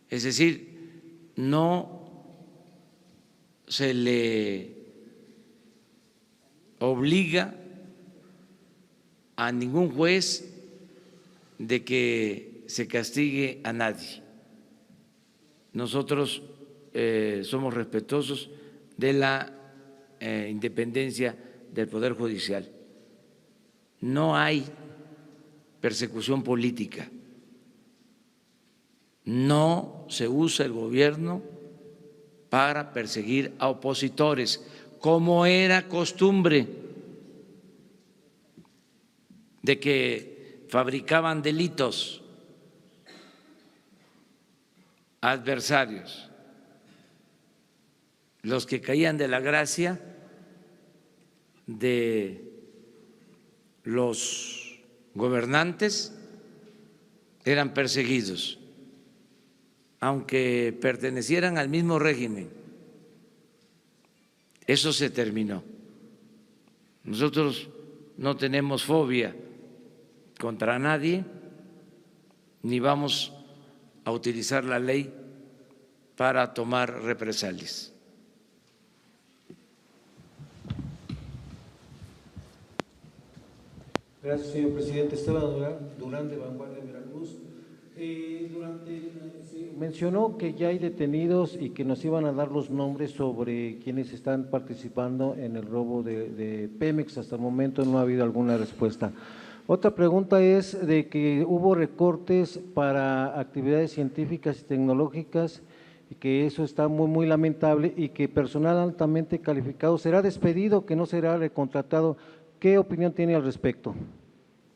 es decir, no se le obliga a ningún juez de que se castigue a nadie. Nosotros somos respetuosos de la independencia del Poder Judicial. No hay persecución política. No se usa el gobierno para perseguir a opositores, como era costumbre de que fabricaban delitos adversarios, los que caían de la gracia de los gobernantes eran perseguidos, aunque pertenecieran al mismo régimen. Eso se terminó. Nosotros no tenemos fobia contra nadie, ni vamos a utilizar la ley para tomar represalias. Gracias, señor presidente. Esteban Durán, de Vanguardia Veracruz. Mencionó que ya hay detenidos y que nos iban a dar los nombres sobre quienes están participando en el robo de Pemex. Hasta el momento no ha habido alguna respuesta. Otra pregunta es de que hubo recortes para actividades científicas y tecnológicas y que eso está muy lamentable y que personal altamente calificado será despedido, que no será recontratado. ¿Qué opinión tiene al respecto?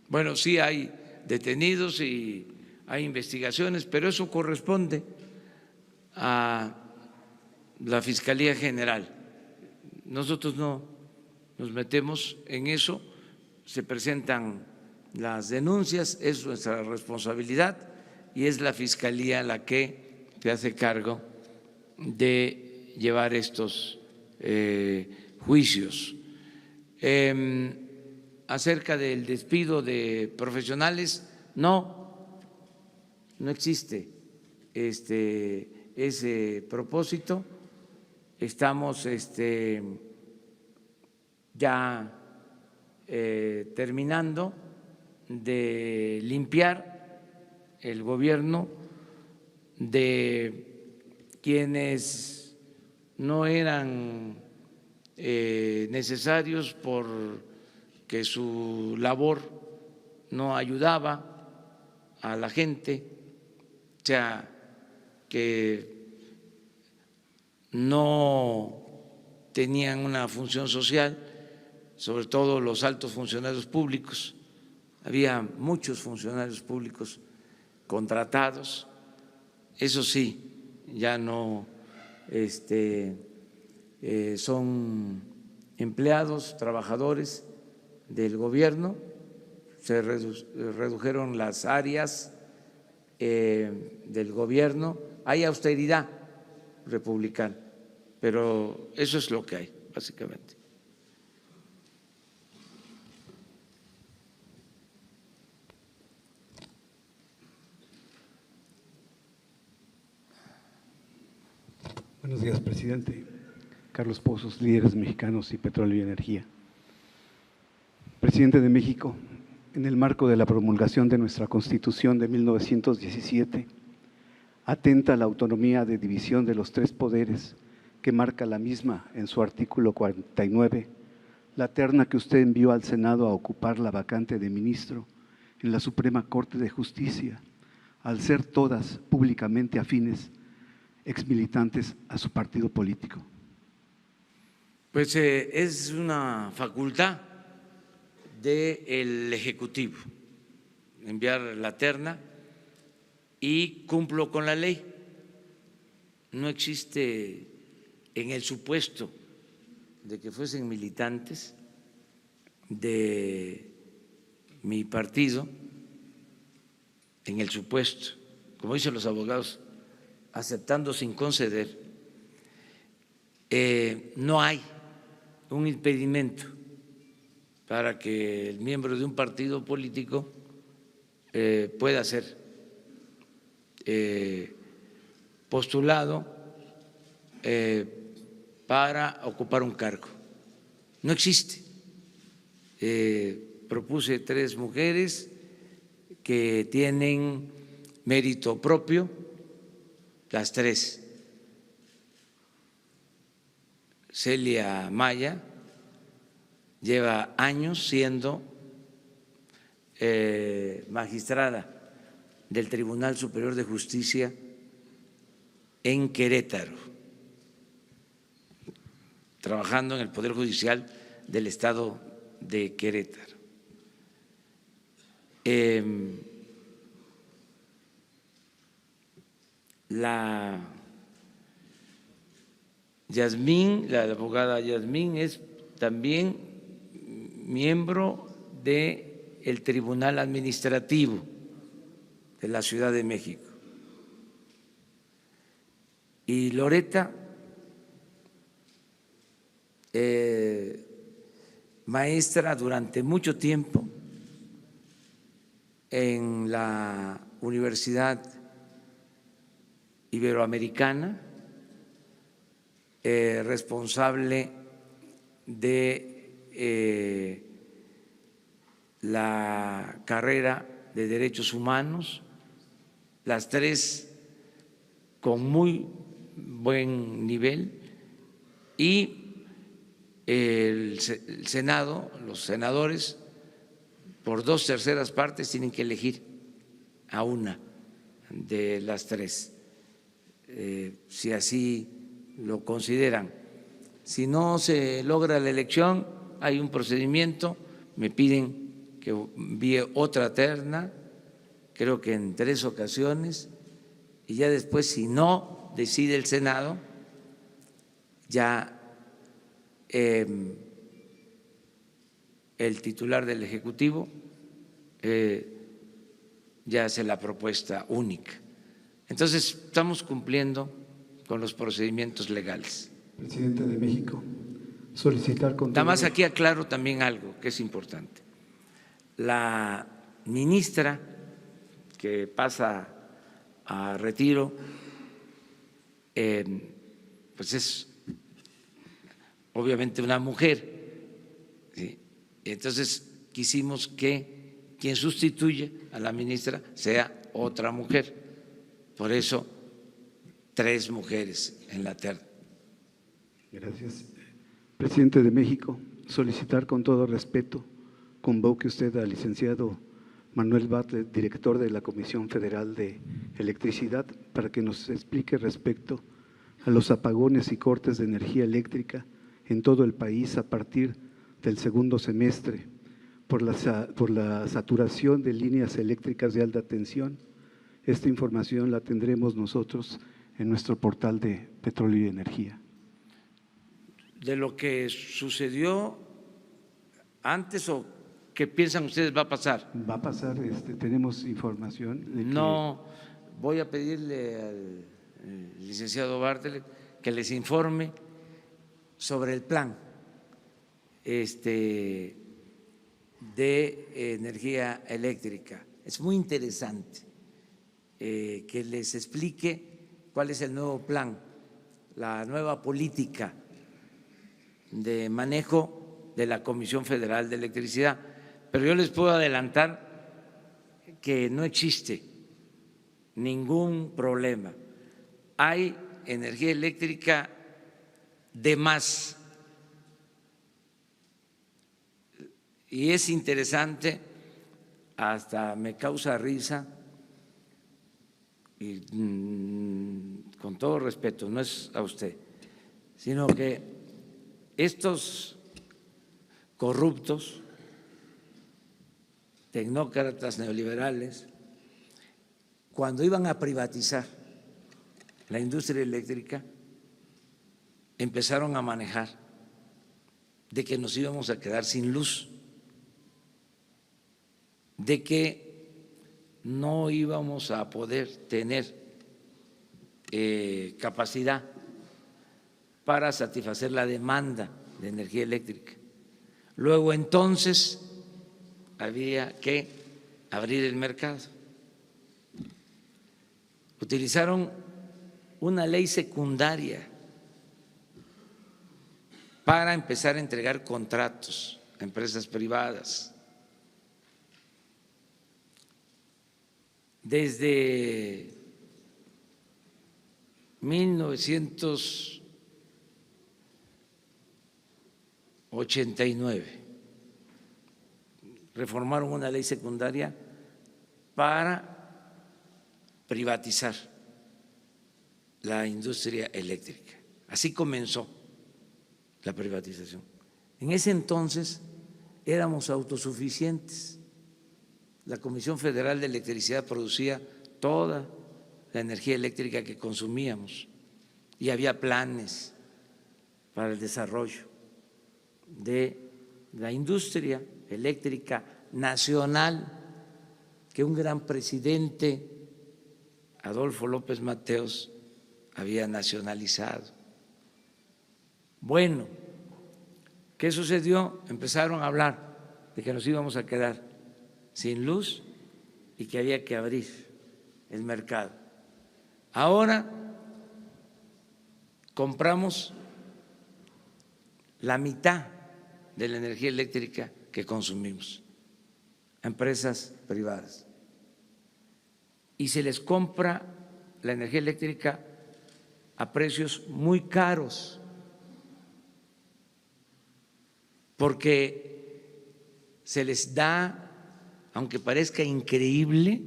Bueno, sí hay detenidos y hay investigaciones, pero eso corresponde a la Fiscalía General. Nosotros no nos metemos en eso, se presentan las denuncias, es nuestra responsabilidad y es la Fiscalía la que se hace cargo de llevar estos juicios. Acerca del despido de profesionales, no existe ese propósito. Estamos ya terminando de limpiar el gobierno de quienes no eran necesarios porque su labor no ayudaba a la gente, o sea, que no tenían una función social, sobre todo los altos funcionarios públicos. Había muchos funcionarios públicos contratados, eso sí, ya no son empleados, trabajadores del gobierno, se redujeron las áreas del gobierno, hay austeridad republicana, pero eso es lo que hay, básicamente. Buenos días, presidente. Carlos Pozos, Líderes Mexicanos y Petróleo y Energía. Presidente de México, en el marco de la promulgación de nuestra Constitución de 1917, atenta a la autonomía de división de los tres poderes que marca la misma en su artículo 49, la terna que usted envió al Senado a ocupar la vacante de ministro en la Suprema Corte de Justicia, al ser todas públicamente afines, exmilitantes a su partido político. Pues es una facultad del Ejecutivo enviar la terna y cumplo con la ley. No existe en el supuesto de que fuesen militantes de mi partido, en el supuesto, como dicen los abogados, aceptando sin conceder, no hay un impedimento para que el miembro de un partido político pueda ser postulado para ocupar un cargo. No existe. Propuse 3 mujeres que tienen mérito propio, las 3. Celia Maya lleva años siendo magistrada del Tribunal Superior de Justicia en Querétaro, trabajando en el Poder Judicial del Estado de Querétaro. La abogada Yasmín es también miembro del Tribunal Administrativo de la Ciudad de México. Y Loreta, maestra durante mucho tiempo en la Universidad Iberoamericana, responsable de la carrera de Derechos Humanos, las 3 con muy buen nivel, y el Senado, los senadores, por 2/3 partes tienen que elegir a una de las 3, si así lo consideran. Si no se logra la elección, hay un procedimiento, me piden que envíe otra terna, creo que en 3 ocasiones, y ya después, si no decide el Senado, ya el titular del Ejecutivo ya hace la propuesta única. Entonces, estamos cumpliendo con los procedimientos legales. Presidente de México, solicitar con Nada más aquí aclaro también algo que es importante. La ministra que pasa a retiro, pues es obviamente una mujer, ¿sí? Entonces quisimos que quien sustituya a la ministra sea otra mujer, por eso 3 mujeres en la terna. Gracias. Presidente de México, solicitar con todo respeto, convoque usted al licenciado Manuel Bartlett, director de la Comisión Federal de Electricidad, para que nos explique respecto a los apagones y cortes de energía eléctrica en todo el país a partir del segundo semestre por la saturación de líneas eléctricas de alta tensión. Esta información la tendremos nosotros en nuestro portal de Petróleo y Energía. De lo que sucedió antes o ¿qué piensan ustedes va a pasar? Va a pasar, tenemos información de que… No, voy a pedirle al licenciado Bartlett que les informe sobre el plan de energía eléctrica. Es muy interesante que les explique cuál es el nuevo plan, la nueva política de manejo de la Comisión Federal de Electricidad. Pero yo les puedo adelantar que no existe ningún problema. Hay energía eléctrica de más. Y es interesante, hasta me causa risa, y con todo respeto, no es a usted, sino que estos corruptos, tecnócratas neoliberales, cuando iban a privatizar la industria eléctrica, empezaron a manejar de que nos íbamos a quedar sin luz, de que no íbamos a poder tener capacidad para satisfacer la demanda de energía eléctrica. Luego entonces había que abrir el mercado. Utilizaron una ley secundaria para empezar a entregar contratos a empresas privadas. Desde 1989 reformaron una ley secundaria para privatizar la industria eléctrica. Así comenzó la privatización. En ese entonces éramos autosuficientes. La Comisión Federal de Electricidad producía toda la energía eléctrica que consumíamos y había planes para el desarrollo de la industria eléctrica nacional que un gran presidente, Adolfo López Mateos, había nacionalizado. Bueno, ¿qué sucedió? Empezaron a hablar de que nos íbamos a quedar sin luz y que había que abrir el mercado. Ahora compramos la mitad de la energía eléctrica que consumimos a empresas privadas y se les compra la energía eléctrica a precios muy caros porque se les da, aunque parezca increíble,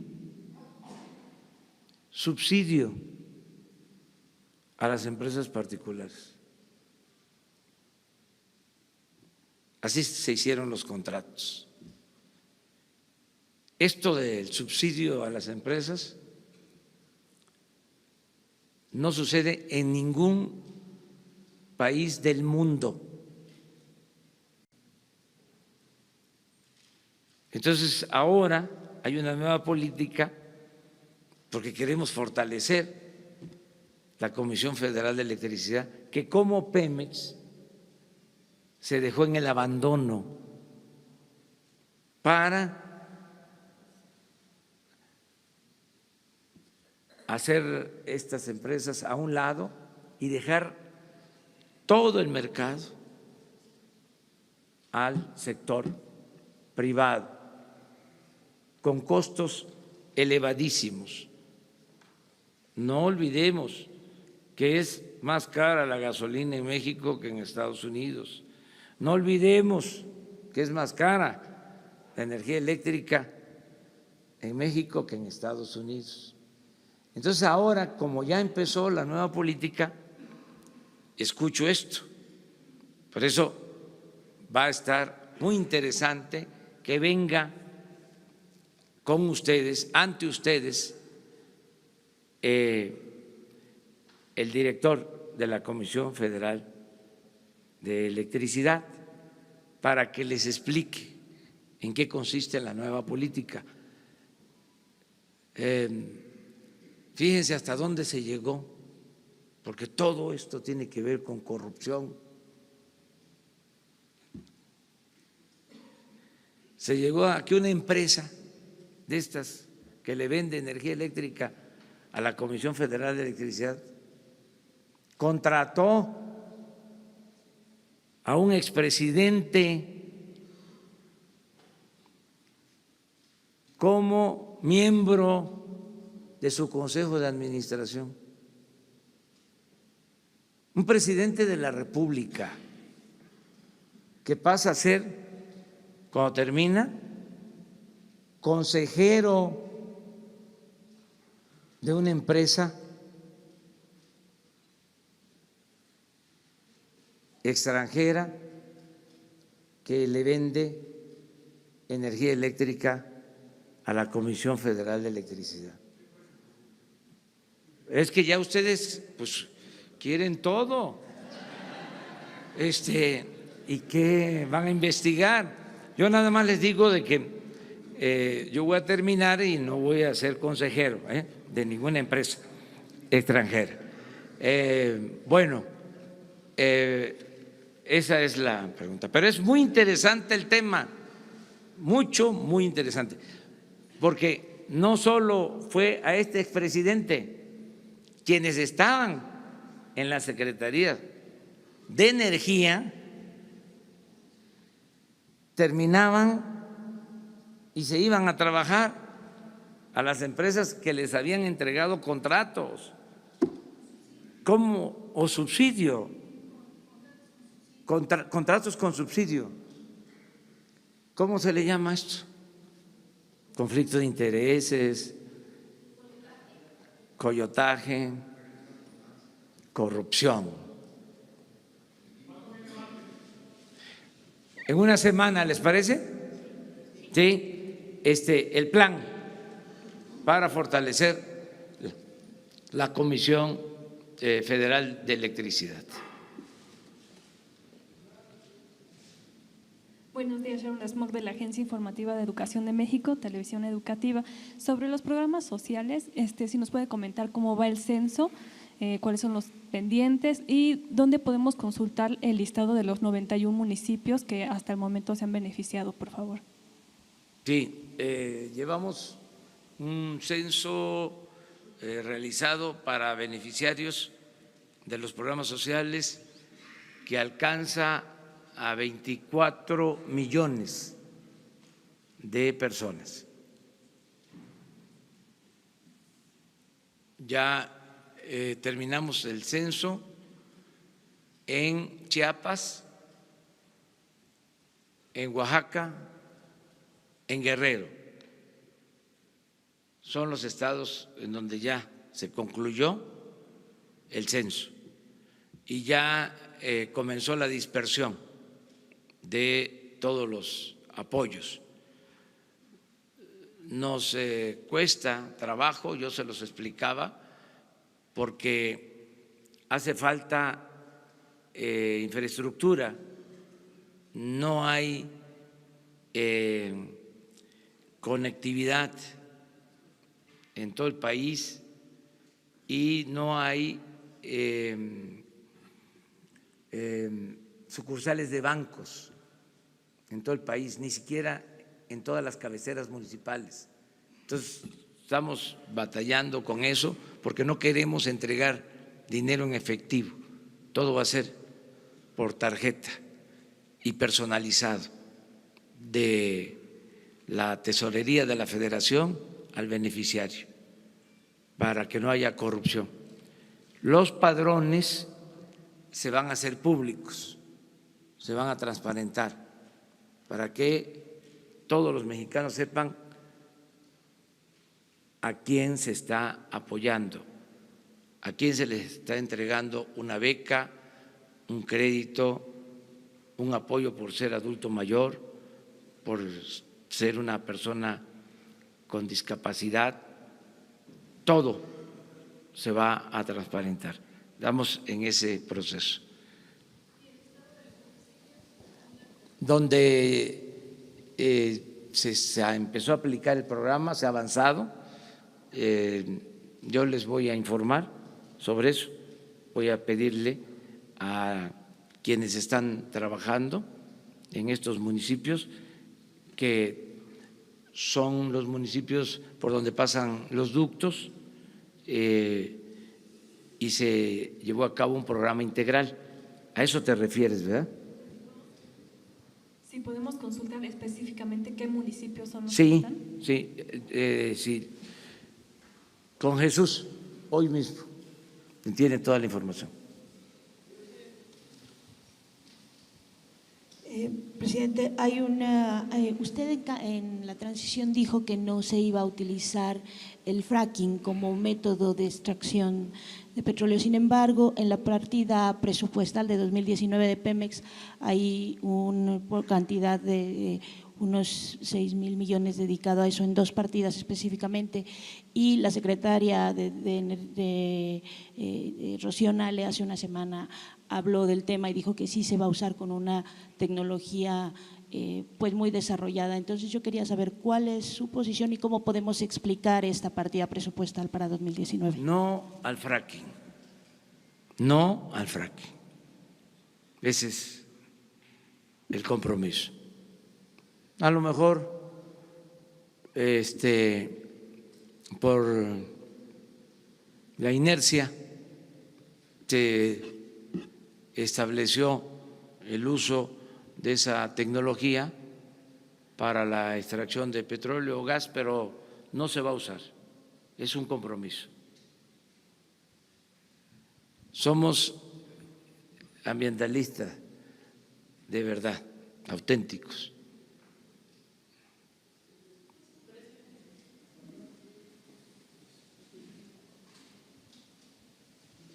subsidio a las empresas particulares. Así se hicieron los contratos. Esto del subsidio a las empresas no sucede en ningún país del mundo. Entonces, ahora hay una nueva política porque queremos fortalecer la Comisión Federal de Electricidad, que como Pemex se dejó en el abandono para hacer estas empresas a un lado y dejar todo el mercado al sector privado, con costos elevadísimos. No olvidemos que es más cara la gasolina en México que en Estados Unidos. No olvidemos que es más cara la energía eléctrica en México que en Estados Unidos. Entonces ahora, como ya empezó la nueva política, escucho esto. Por eso va a estar muy interesante que venga con ustedes, ante ustedes, el director de la Comisión Federal de Electricidad para que les explique en qué consiste la nueva política. Fíjense hasta dónde se llegó, porque todo esto tiene que ver con corrupción. Se llegó a que una empresa de estas que le vende energía eléctrica a la Comisión Federal de Electricidad contrató a un expresidente como miembro de su consejo de administración, un presidente de la República que pasa a ser, cuando termina, consejero de una empresa extranjera que le vende energía eléctrica a la Comisión Federal de Electricidad. Es que ya ustedes pues quieren todo. ¿Y qué van a investigar? Yo nada más les digo de que yo voy a terminar y no voy a ser consejero de ninguna empresa extranjera. Esa es la pregunta. Pero es muy interesante el tema, muy interesante, porque no solo fue a este expresidente, quienes estaban en la Secretaría de Energía terminaban y se iban a trabajar a las empresas que les habían entregado contratos o subsidio, contratos con subsidio. ¿Cómo se le llama esto? Conflicto de intereses, coyotaje, corrupción. En una semana, ¿les parece? Sí, el plan para fortalecer la Comisión Federal de Electricidad. Buenos días, Sharon Smog de la Agencia Informativa de Educación de México, Televisión Educativa. Sobre los programas sociales, si nos puede comentar cómo va el censo, cuáles son los pendientes y dónde podemos consultar el listado de los 91 municipios que hasta el momento se han beneficiado, por favor. Sí, llevamos un censo realizado para beneficiarios de los programas sociales que alcanza a 24 millones de personas. Ya terminamos el censo en Chiapas, en Oaxaca, en Guerrero. Son los estados en donde ya se concluyó el censo y ya comenzó la dispersión de todos los apoyos. Nos cuesta trabajo, yo se los explicaba, porque hace falta infraestructura, no hay conectividad en todo el país y no hay sucursales de bancos en todo el país, ni siquiera en todas las cabeceras municipales. Entonces, estamos batallando con eso porque no queremos entregar dinero en efectivo. Todo va a ser por tarjeta y personalizado de la tesorería de la Federación al beneficiario para que no haya corrupción. Los padrones se van a hacer públicos, se van a transparentar para que todos los mexicanos sepan a quién se está apoyando, a quién se les está entregando una beca, un crédito, un apoyo por ser adulto mayor, por ser una persona con discapacidad. Todo se va a transparentar. Estamos en ese proceso. Donde se empezó a aplicar el programa, se ha avanzado. Yo les voy a informar sobre eso. Voy a pedirle a quienes están trabajando en estos municipios, que son los municipios por donde pasan los ductos, y se llevó a cabo un programa integral. A eso te refieres, ¿verdad? Sí, podemos consultar específicamente qué municipios son los que Sí, están. sí. Con Jesús, hoy mismo, tiene toda la información. Presidente, hay usted en la transición dijo que no se iba a utilizar el fracking como método de extracción de petróleo. Sin embargo, en la partida presupuestal de 2019 de Pemex hay una cantidad de unos 6,000 millones dedicado a eso en dos partidas específicamente, y la secretaria de Rocío Nale hace una semana habló del tema y dijo que sí se va a usar con una tecnología pues muy desarrollada. Entonces yo quería saber cuál es su posición y cómo podemos explicar esta partida presupuestal para 2019. No al fracking, no al fracking. Ese es el compromiso. A lo mejor por la inercia se estableció el uso de esa tecnología para la extracción de petróleo o gas, pero no se va a usar, es un compromiso. Somos ambientalistas de verdad, auténticos.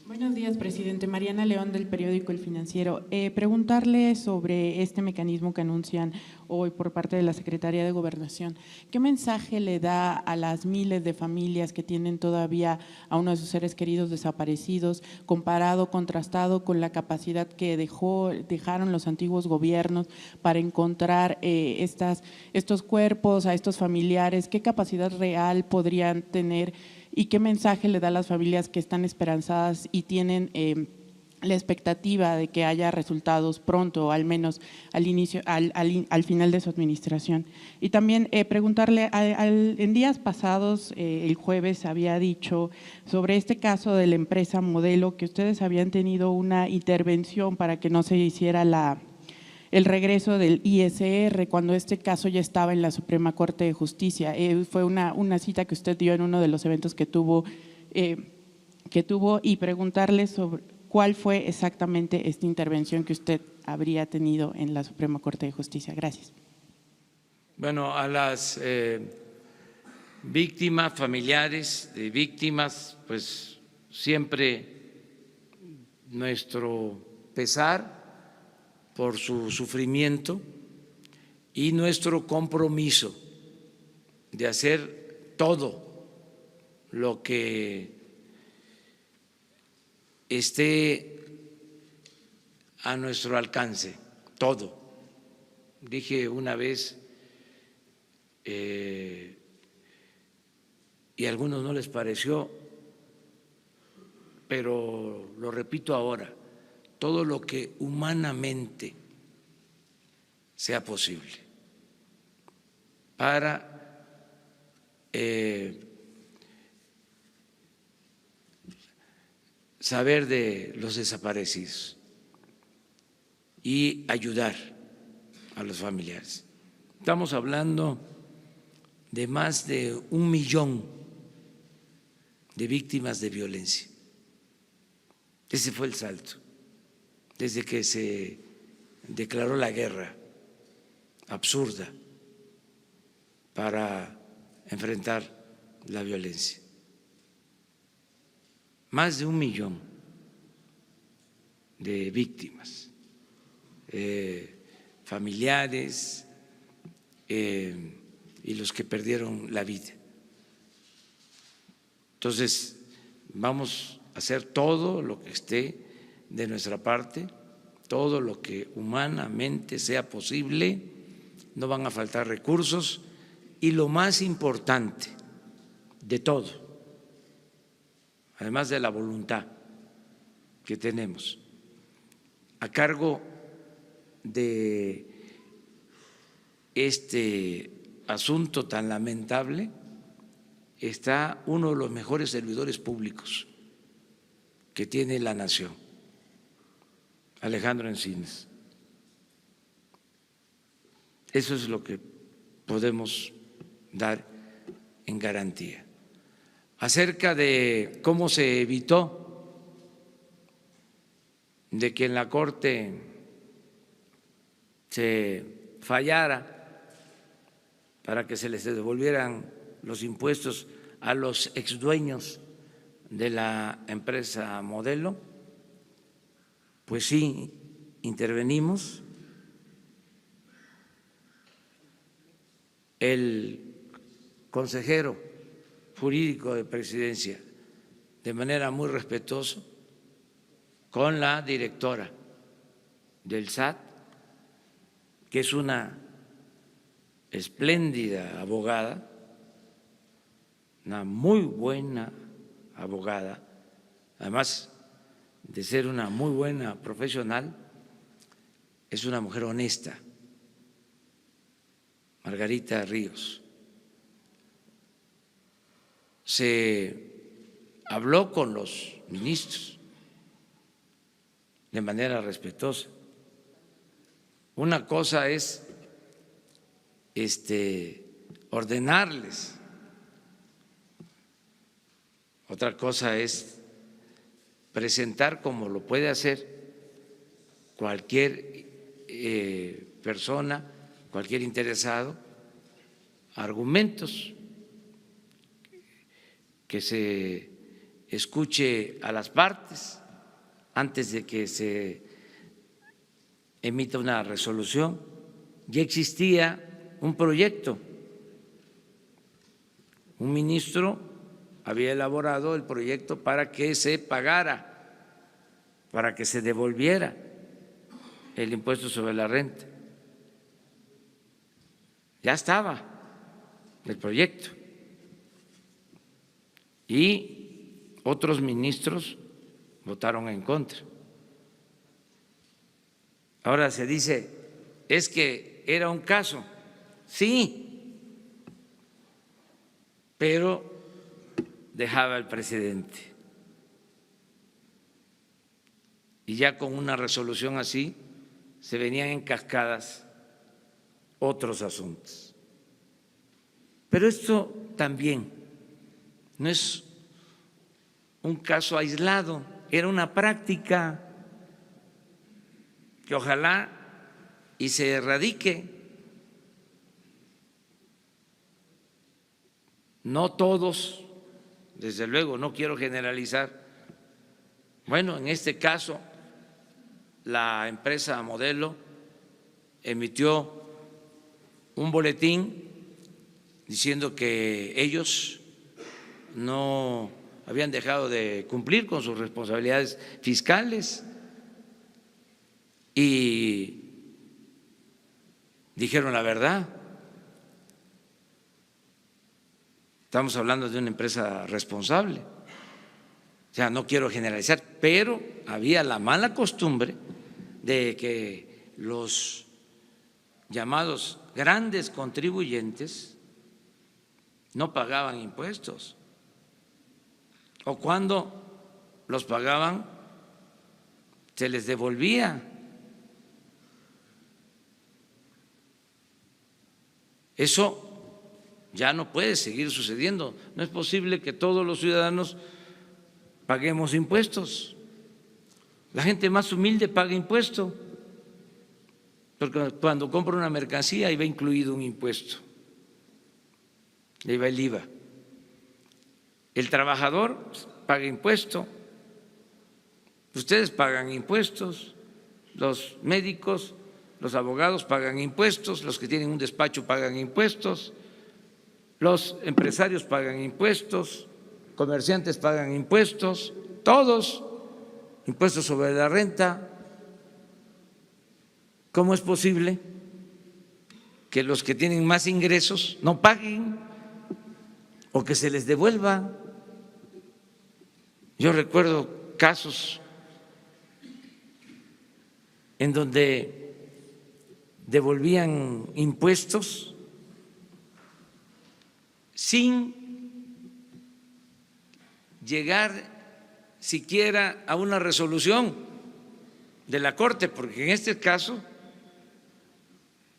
Buenos días, presidente. Mariana León, del periódico El Financiero. Preguntarle sobre este mecanismo que anuncian hoy por parte de la Secretaría de Gobernación. ¿Qué mensaje le da a las miles de familias que tienen todavía a uno de sus seres queridos desaparecidos, comparado, contrastado con la capacidad que dejaron los antiguos gobiernos para encontrar estos cuerpos, a estos familiares? ¿Qué capacidad real podrían tener? ¿Y qué mensaje le da a las familias que están esperanzadas y tienen la expectativa de que haya resultados pronto, al menos al final de su administración? Y también preguntarle, en días pasados, el jueves había dicho sobre este caso de la empresa Modelo, que ustedes habían tenido una intervención para que no se hiciera el regreso del ISR cuando este caso ya estaba en la Suprema Corte de Justicia. Fue una cita que usted dio en uno de los eventos que tuvo y preguntarle sobre cuál fue exactamente esta intervención que usted habría tenido en la Suprema Corte de Justicia. Gracias. Bueno, a las víctimas, familiares de víctimas, pues siempre nuestro pesar por su sufrimiento y nuestro compromiso de hacer todo lo que esté a nuestro alcance, todo. Dije una vez y a algunos no les pareció, pero lo repito ahora, todo lo que humanamente sea posible para saber de los desaparecidos y ayudar a los familiares. Estamos hablando de más de 1 millón de víctimas de violencia. Ese fue el salto, desde que se declaró la guerra absurda para enfrentar la violencia. Más de 1 millón de víctimas, familiares y los que perdieron la vida. Entonces, vamos a hacer todo lo que esté de nuestra parte, todo lo que humanamente sea posible, no van a faltar recursos y lo más importante de todo, además de la voluntad que tenemos, a cargo de este asunto tan lamentable está uno de los mejores servidores públicos que tiene la nación, Alejandro Encinas. Eso es lo que podemos dar en garantía. Acerca de cómo se evitó de que en la Corte se fallara para que se les devolvieran los impuestos a los exdueños de la empresa Modelo, pues sí, intervenimos. El consejero jurídico de Presidencia, de manera muy respetuosa, con la directora del SAT, que es una espléndida abogada, una muy buena abogada, además de ser una muy buena profesional, es una mujer honesta, Margarita Ríos. Se habló con los ministros de manera respetuosa. Una cosa es ordenarles, otra cosa es presentar, como lo puede hacer cualquier persona, cualquier interesado, argumentos, que se escuche a las partes antes de que se emita una resolución. Ya existía un proyecto, un ministro había elaborado el proyecto para que se pagara, para que se devolviera el impuesto sobre la renta. Ya estaba el proyecto y otros ministros votaron en contra. Ahora se dice, es que era un caso, sí, pero dejaba el presidente. Y ya con una resolución así se venían en cascadas otros asuntos. Pero esto también no es un caso aislado, era una práctica que ojalá y se erradique. No todos, desde luego, no quiero generalizar. Bueno, en este caso, la empresa Modelo emitió un boletín diciendo que ellos no habían dejado de cumplir con sus responsabilidades fiscales y dijeron la verdad. Estamos hablando de una empresa responsable. O sea, no quiero generalizar, pero había la mala costumbre de que los llamados grandes contribuyentes no pagaban impuestos, o cuando los pagaban se les devolvía. Eso ya no puede seguir sucediendo. No es posible que todos los ciudadanos paguemos impuestos. La gente más humilde paga impuesto, porque cuando compra una mercancía ahí va incluido un impuesto, ahí va el IVA. El trabajador paga impuesto, ustedes pagan impuestos, los médicos, los abogados pagan impuestos, los que tienen un despacho pagan impuestos, los empresarios pagan impuestos, comerciantes pagan impuestos, todos, impuestos sobre la renta. ¿Cómo es posible que los que tienen más ingresos no paguen o que se les devuelva? Yo recuerdo casos en donde devolvían impuestos sin llegar siquiera a una resolución de la Corte, porque en este caso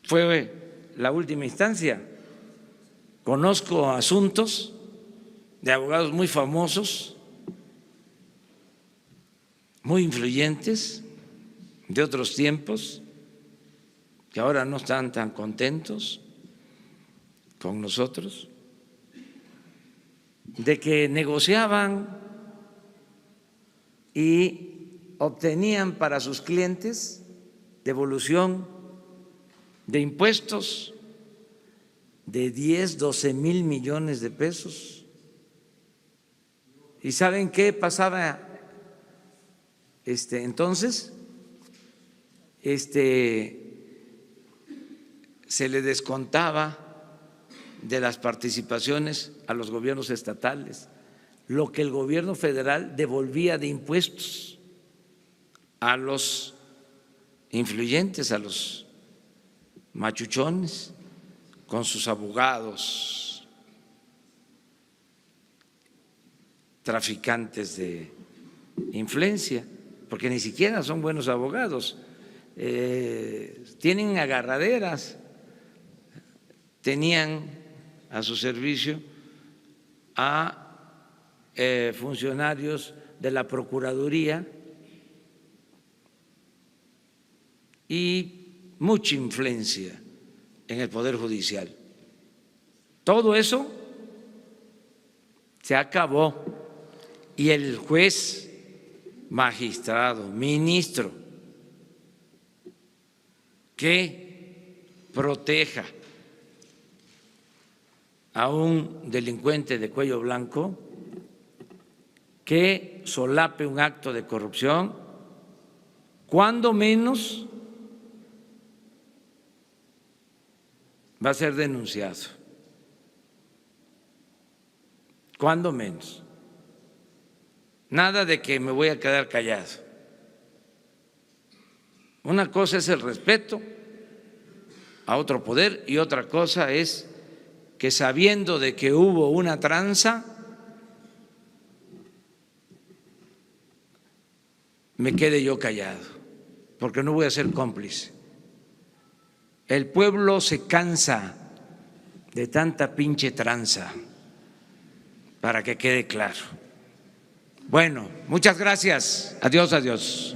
fue la última instancia. Conozco asuntos de abogados muy famosos, muy influyentes, de otros tiempos, que ahora no están tan contentos con nosotros, de que negociaban y obtenían para sus clientes devolución de impuestos de 10, 12 mil millones de pesos. ¿Y saben qué pasaba entonces? Se le descontaba de las participaciones a los gobiernos estatales lo que el gobierno federal devolvía de impuestos a los influyentes, a los machuchones, con sus abogados, traficantes de influencia, porque ni siquiera son buenos abogados, tienen agarraderas, tenían a su servicio a funcionarios de la Procuraduría y mucha influencia en el Poder Judicial. Todo eso se acabó y el juez, magistrado, ministro que proteja a un delincuente de cuello blanco, que solape un acto de corrupción, cuando menos va a ser denunciado, cuando menos. Nada de que me voy a quedar callado. Una cosa es el respeto a otro poder y otra cosa es que, sabiendo de que hubo una tranza, me quede yo callado, porque no voy a ser cómplice. El pueblo se cansa de tanta pinche tranza, para que quede claro. Bueno, muchas gracias. Adiós, adiós.